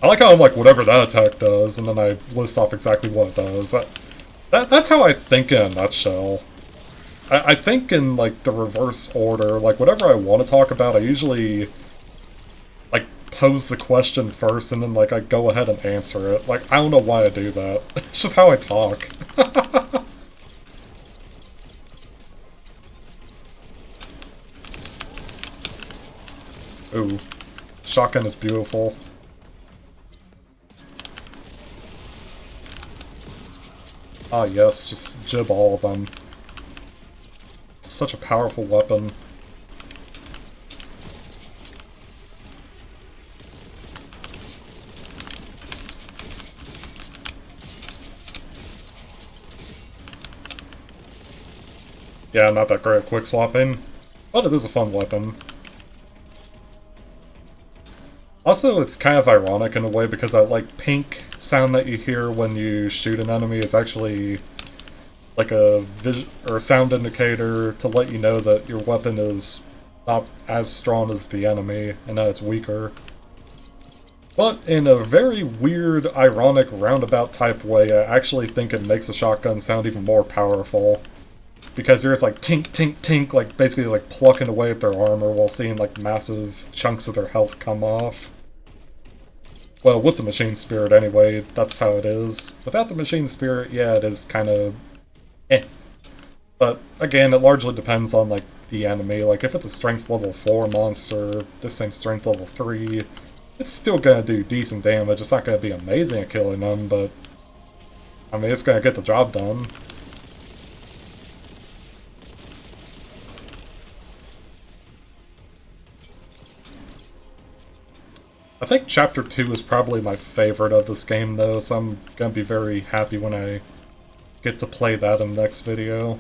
Speaker 1: I like how I'm like, whatever that attack does, and then I list off exactly what it does. That's how I think in a nutshell. I think in, like, the reverse order. Like, whatever I want to talk about, I usually, like, pose the question first, and then, like, I go ahead and answer it. Like, I don't know why I do that. It's just how I talk. Ooh. Shotgun is beautiful. Ah, yes, just jib all of them. Such a powerful weapon. Yeah, not that great at quick swapping, but it is a fun weapon. Also, it's kind of ironic in a way because that, like, pink sound that you hear when you shoot an enemy is actually like a sound indicator to let you know that your weapon is not as strong as the enemy and that it's weaker. But in a very weird, ironic, roundabout type way, I actually think it makes a shotgun sound even more powerful. Because there's like tink, tink, tink, like basically like plucking away at their armor while seeing like massive chunks of their health come off. Well, with the Machine Spirit anyway, that's how it is. Without the Machine Spirit, yeah, it is kind of eh. But again, it largely depends on like the enemy. Like if it's a strength level 4 monster, this thing's strength level 3, it's still gonna do decent damage. It's not gonna be amazing at killing them, but I mean it's gonna get the job done. I think Chapter 2 is probably my favorite of this game though, so I'm gonna be very happy when I get to play that in the next video.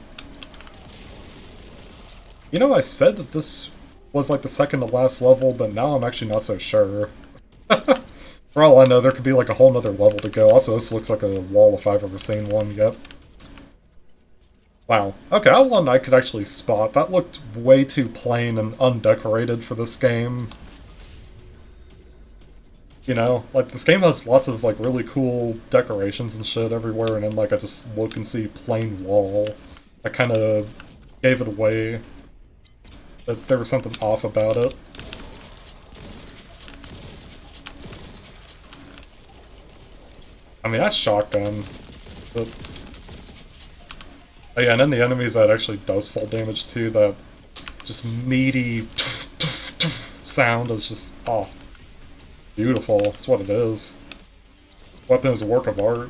Speaker 1: You know, I said that this was like the second to last level, but now I'm actually not so sure. For all I know, there could be like a whole nother level to go. Also, this looks like a wall if I've ever seen one. Yep. Wow. Okay, that one I could actually spot. That looked way too plain and undecorated for this game. You know, like this game has lots of like really cool decorations and shit everywhere, and then like I just look and see plain wall. I kind of gave it away that there was something off about it. I mean, that's shotgun, but oh yeah, and then the enemies that actually does full damage too, that just meaty sound is just, oh, beautiful. That's what it is. Weapon is a work of art.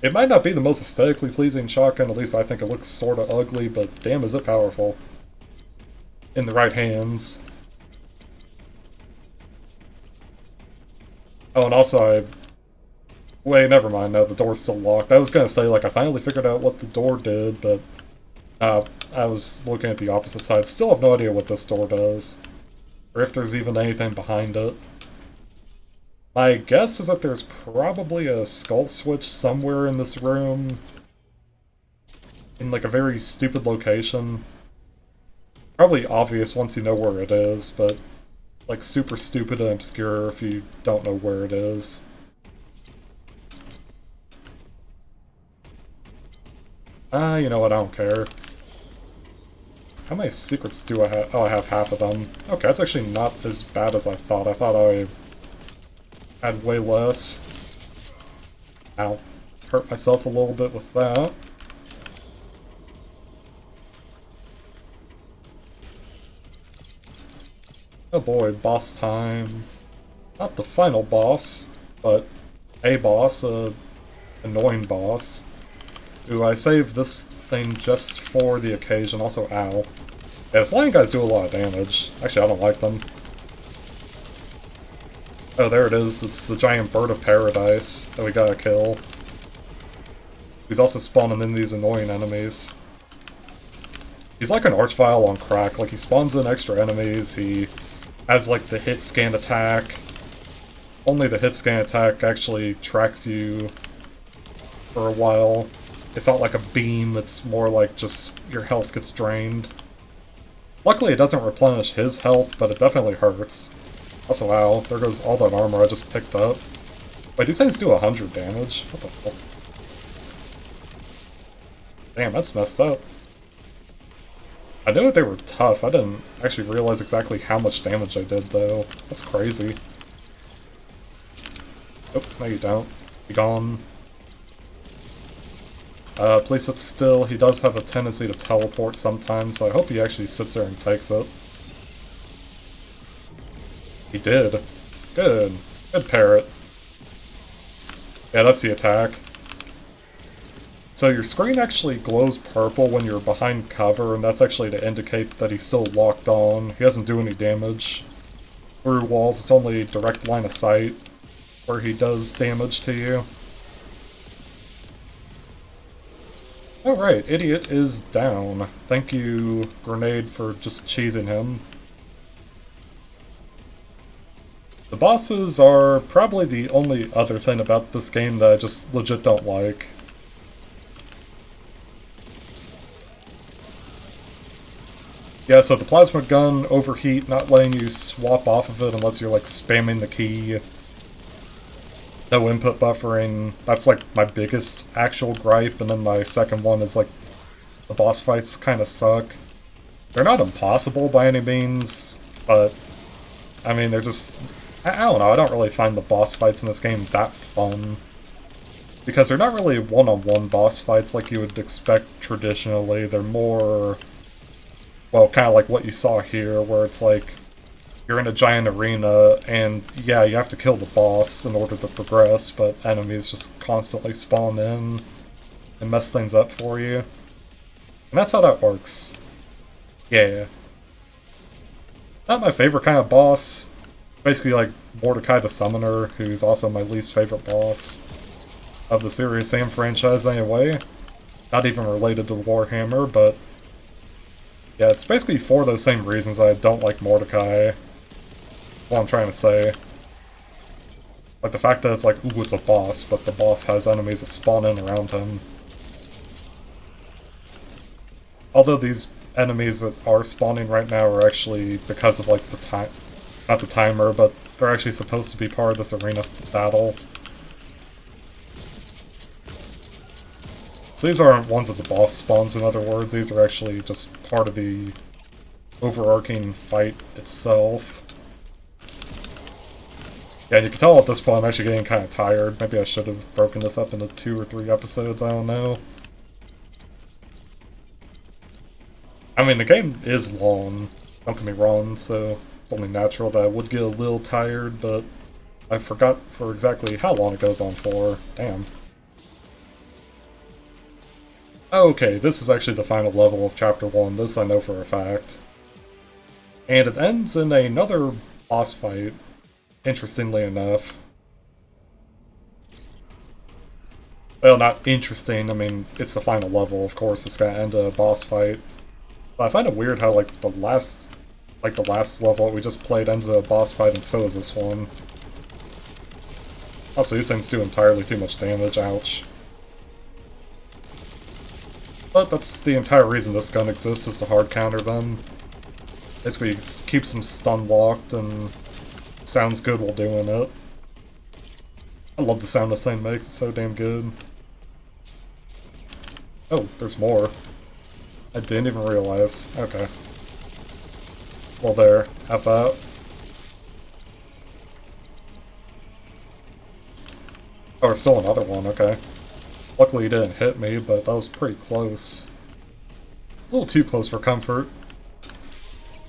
Speaker 1: It might not be the most aesthetically pleasing shotgun, at least I think it looks sorta ugly, but damn is it powerful. In the right hands. Oh, and also wait, never mind, no, the door's still locked. I was gonna say, like, I finally figured out what the door did, but I was looking at the opposite side. Still have no idea what this door does. Or if there's even anything behind it. My guess is that there's probably a skull switch somewhere in this room. In, like, a very stupid location. Probably obvious once you know where it is, but, like, super stupid and obscure if you don't know where it is. You know what, I don't care. How many secrets do I have? Oh, I have half of them. Okay, that's actually not as bad as I thought. I thought I had way less. Ow. Hurt myself a little bit with that. Oh boy, boss time. Not the final boss, but a boss, annoying boss. Ooh, I saved this thing just for the occasion. Also, ow. Yeah, the flying guys do a lot of damage. Actually, I don't like them. Oh, there it is. It's the giant bird of paradise that we gotta kill. He's also spawning in these annoying enemies. He's like an archvile on crack. Like, he spawns in extra enemies, he has, like, the hit scan attack. only the hit scan attack actually tracks you for a while. It's not like a beam, it's more like just your health gets drained. Luckily it doesn't replenish his health, but it definitely hurts. Also, wow, there goes all that armor I just picked up. Wait, these things do 100 damage? What the fuck? Damn, that's messed up. I knew that they were tough, I didn't actually realize exactly how much damage they did, though. That's crazy. Oh, no you don't. Be gone. Please sit still. He does have a tendency to teleport sometimes, so I hope he actually sits there and takes it. He did. Good. Good parrot. Yeah, that's the attack. So your screen actually glows purple when you're behind cover, and that's actually to indicate that he's still locked on. He doesn't do any damage through walls, it's only direct line of sight where he does damage to you. Alright, Idiot is down. Thank you, Grenade, for just cheesing him. The bosses are probably the only other thing about this game that I just legit don't like. Yeah, so the plasma gun overheat, not letting you swap off of it unless you're like spamming the key. No input buffering, that's like my biggest actual gripe, and then my second one is like the boss fights kind of suck. They're not impossible by any means, but I mean they're just... I don't know, I don't really find the boss fights in this game that fun. Because they're not really one-on-one boss fights like you would expect traditionally, they're more... well, kind of like what you saw here, where it's like, you're in a giant arena, and yeah, you have to kill the boss in order to progress, but enemies just constantly spawn in and mess things up for you. And that's how that works. Yeah. Not my favorite kind of boss. Basically like Mordecai the Summoner, who's also my least favorite boss of the Serious Sam franchise anyway. Not even related to Warhammer, but yeah, it's basically for those same reasons I don't like Mordecai. What I'm trying to say. Like the fact that it's like, ooh, it's a boss, but the boss has enemies that spawn in around him. Although these enemies that are spawning right now are actually because of like the time, not the timer, but they're actually supposed to be part of this arena battle. So these aren't ones that the boss spawns, in other words, these are actually just part of the overarching fight itself. Yeah, and you can tell at this point I'm actually getting kind of tired. Maybe I should have broken this up into 2 or 3 episodes, I don't know. I mean, the game is long, don't get me wrong, so it's only natural that I would get a little tired, but I forgot for exactly how long it goes on for. Damn. Okay, this is actually the final level of Chapter 1, this I know for a fact. And it ends in another boss fight, interestingly enough. Well, not interesting, I mean, it's the final level, of course, it's gonna end a boss fight. But I find it weird how, like, the last level we just played ends a boss fight, and so is this one. Also, these things do entirely too much damage, ouch. But that's the entire reason this gun exists, is to hard counter them. Basically, it keeps them stun locked and sounds good while doing it. I love the sound this thing makes, it's so damn good. Oh, there's more. I didn't even realize. Okay. Well there, have that. Oh, there's still another one, okay. Luckily he didn't hit me, but that was pretty close. A little too close for comfort.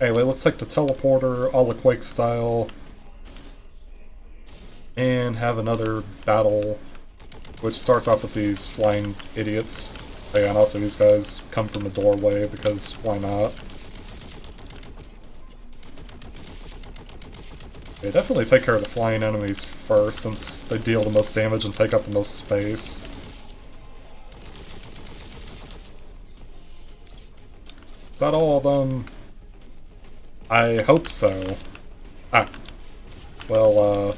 Speaker 1: Anyway, let's take the teleporter, a la Quake style, and have another battle, which starts off with these flying idiots. Oh yeah, and also these guys come from the doorway, because why not? Okay, definitely take care of the flying enemies first, since they deal the most damage and take up the most space. Is that all of them? I hope so. Ah. Well,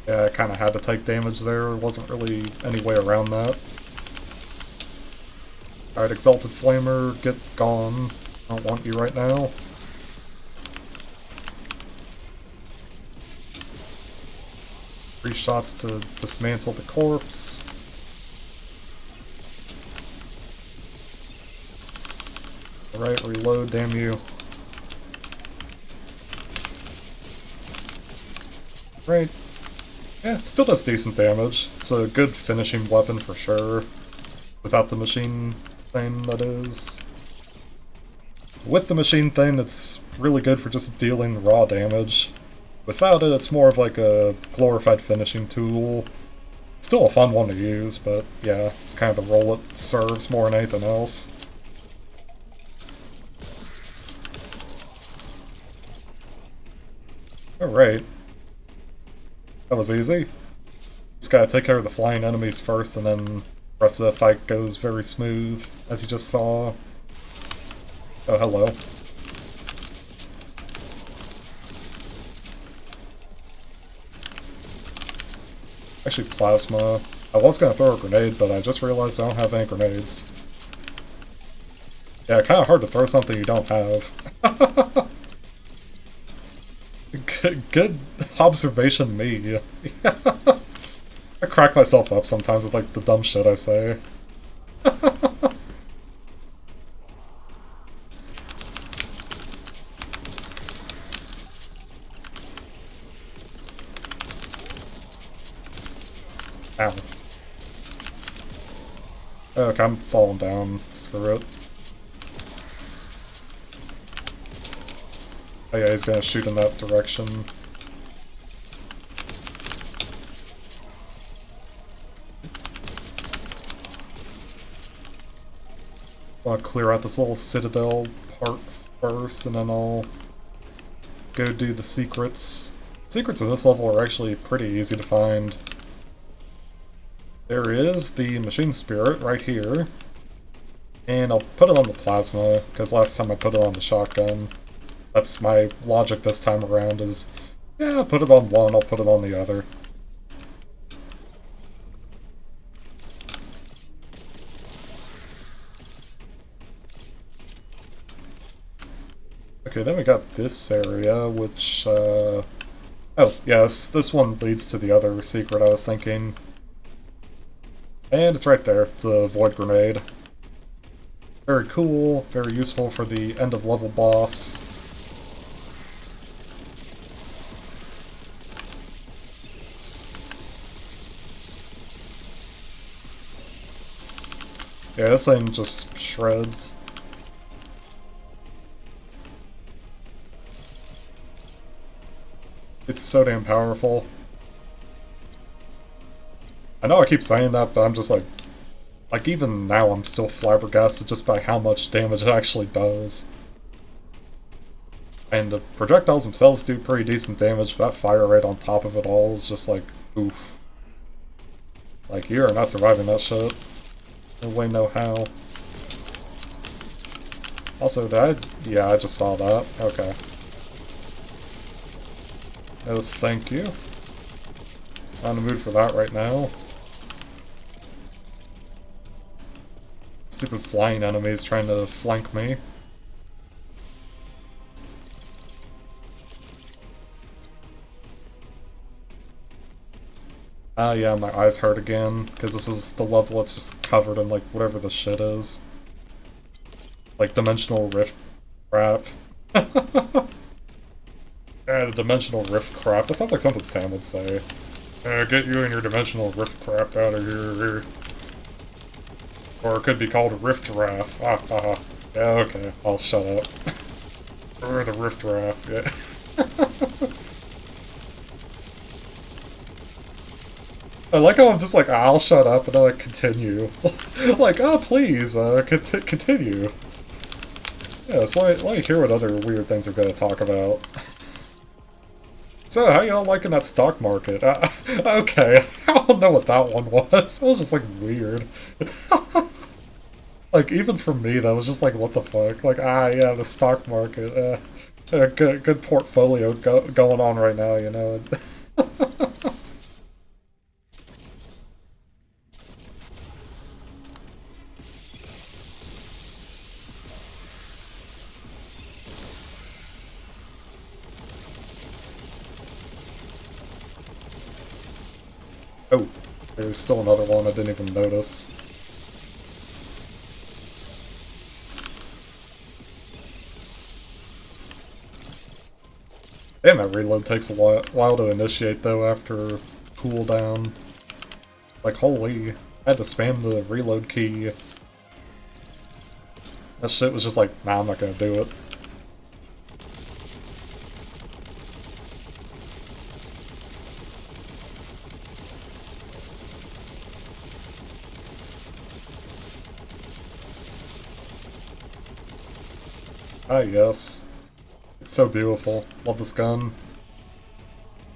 Speaker 1: Yeah, I kind of had to take damage there. There wasn't really any way around that. Alright, Exalted Flamer, get gone. I don't want you right now. 3 shots to dismantle the corpse. Alright, reload, damn you. Right. Yeah, still does decent damage. It's a good finishing weapon for sure. Without the machine thing, that is. With the machine thing, it's really good for just dealing raw damage. Without it, it's more of like a glorified finishing tool. Still a fun one to use, but yeah, it's kind of the role it serves more than anything else. Alright. That was easy. Just gotta take care of the flying enemies first, and then the rest of the fight goes very smooth, as you just saw. Oh, hello. Actually, plasma. I was gonna throw a grenade, but I just realized I don't have any grenades. Yeah, kinda hard to throw something you don't have. Good observation, me. I crack myself up sometimes with, like, the dumb shit I say. Ow. Okay, I'm falling down. Screw it. Oh yeah, he's gonna shoot in that direction. I'll clear out this little citadel part first, and then I'll go do the secrets. Secrets in this level are actually pretty easy to find. There is the machine spirit right here. And I'll put it on the plasma, because last time I put it on the shotgun. That's my logic this time around is, yeah, I'll put it on one, I'll put it on the other. Okay, then we got this area, which, oh, yes, this one leads to the other secret I was thinking. And it's right there, it's a void grenade. Very cool, very useful for the end-of-level boss. Yeah, this thing just shreds. It's so damn powerful. I know I keep saying that, but I'm just like even now I'm still flabbergasted just by how much damage it actually does. And the projectiles themselves do pretty decent damage, but that fire rate on top of it all is just like, oof. Like, you are not surviving that shit. No way, no how. Also, yeah, I just saw that. Okay. Oh, thank you. Not in the mood for that right now. Stupid flying enemies trying to flank me. Ah, yeah, my eyes hurt again, because this is the level it's just covered in, like, whatever the shit is. Like, dimensional rift crap. Yeah, the dimensional rift crap. That sounds like something Sam would say. Get you and your dimensional rift crap out of here. Or it could be called rift raft. Yeah, okay, I'll shut up. Or the rift raft, yeah. I like how I'm just like, I'll shut up, and then I continue. Like, oh, please, continue. Yeah, so let me hear what other weird things we're gonna talk about. So, how y'all liking that stock market? Okay, I don't know what that one was. That was just, like, weird. Like, even for me, that was just like, what the fuck? Like, yeah, the stock market. Good portfolio going on right now, you know? Oh, there's still another one I didn't even notice. Damn, that reload takes a while to initiate though after cooldown. Like, holy, I had to spam the reload key. That shit was just like, nah, I'm not gonna do it. Ah, yes. It's so beautiful. Love this gun.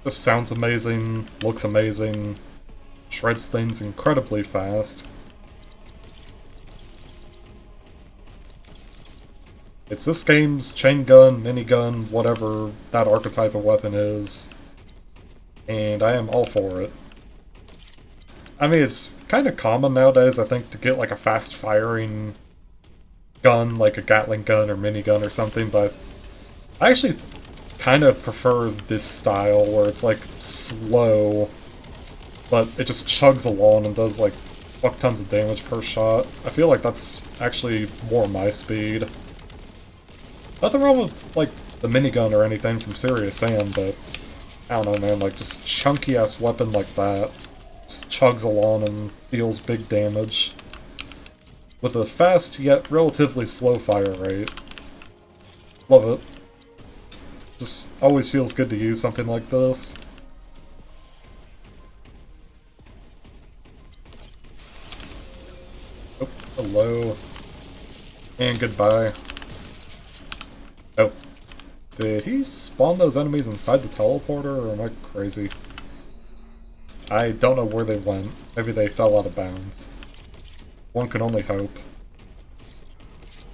Speaker 1: Just sounds amazing, looks amazing, shreds things incredibly fast. It's this game's chain gun, minigun, whatever that archetype of weapon is, and I am all for it. I mean, it's kind of common nowadays, I think, to get like a fast-firing gun, like a Gatling gun or minigun or something, but I actually kind of prefer this style where it's like slow, but it just chugs along and does like fuck tons of damage per shot. I feel like that's actually more my speed. Nothing wrong with like the minigun or anything from Serious Sam, but I don't know, man, like just chunky ass weapon like that just chugs along and deals big damage with a fast yet relatively slow fire rate. Love it. Just always feels good to use something like this. Oh, hello. And goodbye. Oh. Did he spawn those enemies inside the teleporter, or am I crazy? I don't know where they went. Maybe they fell out of bounds. One can only hope.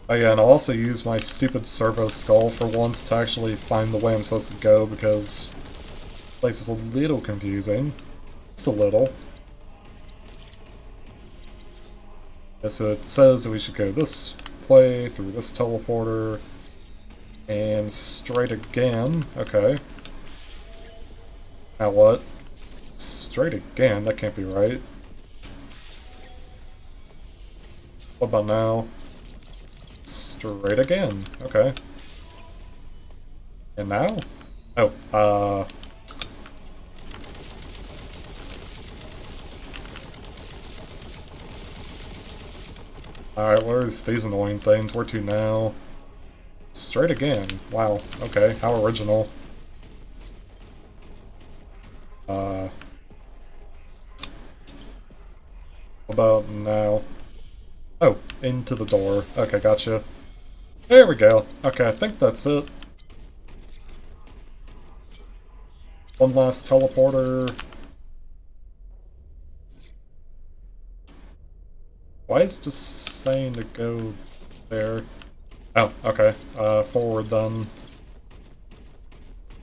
Speaker 1: Oh yeah, and I'll also use my stupid servo skull for once to actually find the way I'm supposed to go, because the place is a little confusing. Just a little. Yeah, so it says that we should go this way, through this teleporter, and straight again. Okay. Now what? Straight again? That can't be right. What about now? Straight again. Okay. And now? Oh, Alright, where's these annoying things? Where to now? Straight again. Wow. Okay, how original. What about now? Oh, into the door. Okay, gotcha. There we go. Okay, I think that's it. One last teleporter. Why is it just saying to go there? Oh, okay. Forward then.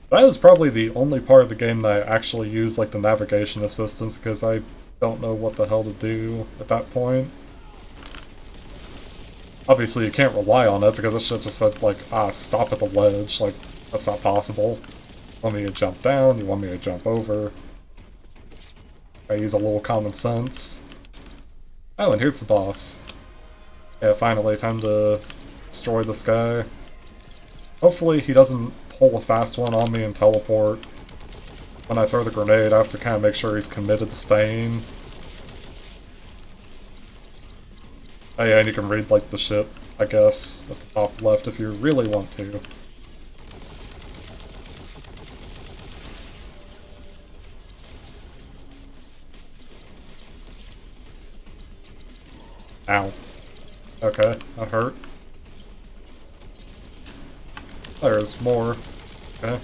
Speaker 1: That is probably the only part of the game that I actually use, like, the navigation assistance, because I don't know what the hell to do at that point. Obviously, you can't rely on it, because it should just said, like, stop at the ledge. Like, that's not possible. You want me to jump down? You want me to jump over? I use a little common sense. Oh, and here's the boss. Yeah, finally, time to destroy this guy. Hopefully he doesn't pull a fast one on me and teleport. When I throw the grenade, I have to kind of make sure he's committed to staying. Oh yeah, and you can read, like, the ship, I guess, at the top left if you really want to. Ow. Okay, that hurt. There's more. Okay.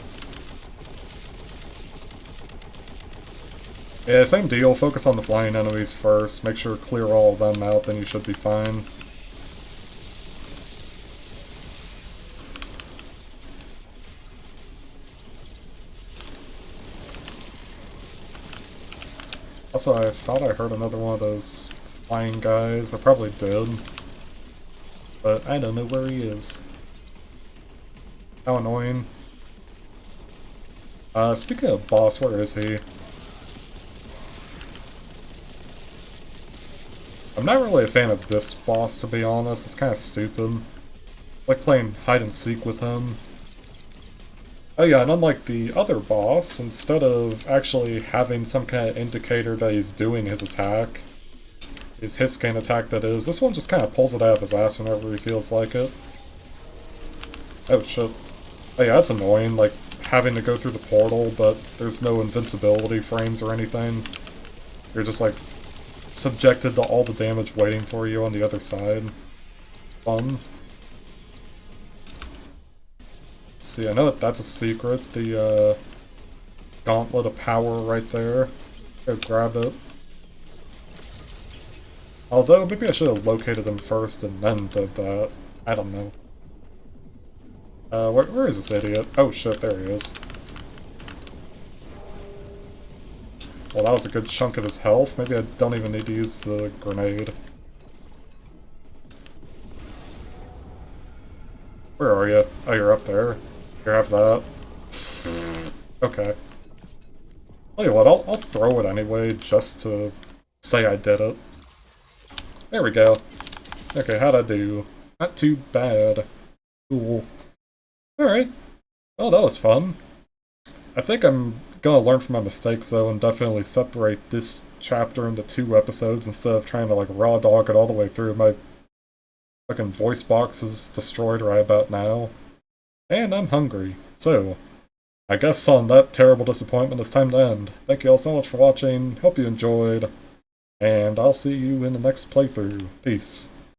Speaker 1: Yeah, same deal. Focus on the flying enemies first. Make sure to clear all of them out, then you should be fine. Also, I thought I heard another one of those flying guys. I probably did. But I don't know where he is. How annoying. Speaking of boss, where is he? I'm not really a fan of this boss, to be honest. It's kind of stupid. I like playing hide and seek with him. Oh yeah, and unlike the other boss, instead of actually having some kind of indicator that he's doing his attack, his hit scan attack that is, this one just kind of pulls it out of his ass whenever he feels like it. Oh shit. Oh yeah, that's annoying, like having to go through the portal, but there's no invincibility frames or anything. You're just like subjected to all the damage waiting for you on the other side. Fun. Let's see, I know that that's a secret, the Gauntlet of Power right there. Go grab it. Although, maybe I should have located them first and then did that. I don't know. Where is this idiot? Oh shit, there he is. Well, that was a good chunk of his health. Maybe I don't even need to use the grenade. Where are you? Oh, you're up there. You have that. Okay. Tell you what, I'll throw it anyway, just to say I did it. There we go. Okay, how'd I do? Not too bad. Cool. Alright. Oh, that was fun. I think I'm gonna learn from my mistakes, though, and definitely separate this chapter into 2 episodes instead of trying to, like, raw dog it all the way through. My fucking voice box is destroyed right about now. And I'm hungry. So, I guess on that terrible disappointment, it's time to end. Thank you all so much for watching. Hope you enjoyed. And I'll see you in the next playthrough. Peace.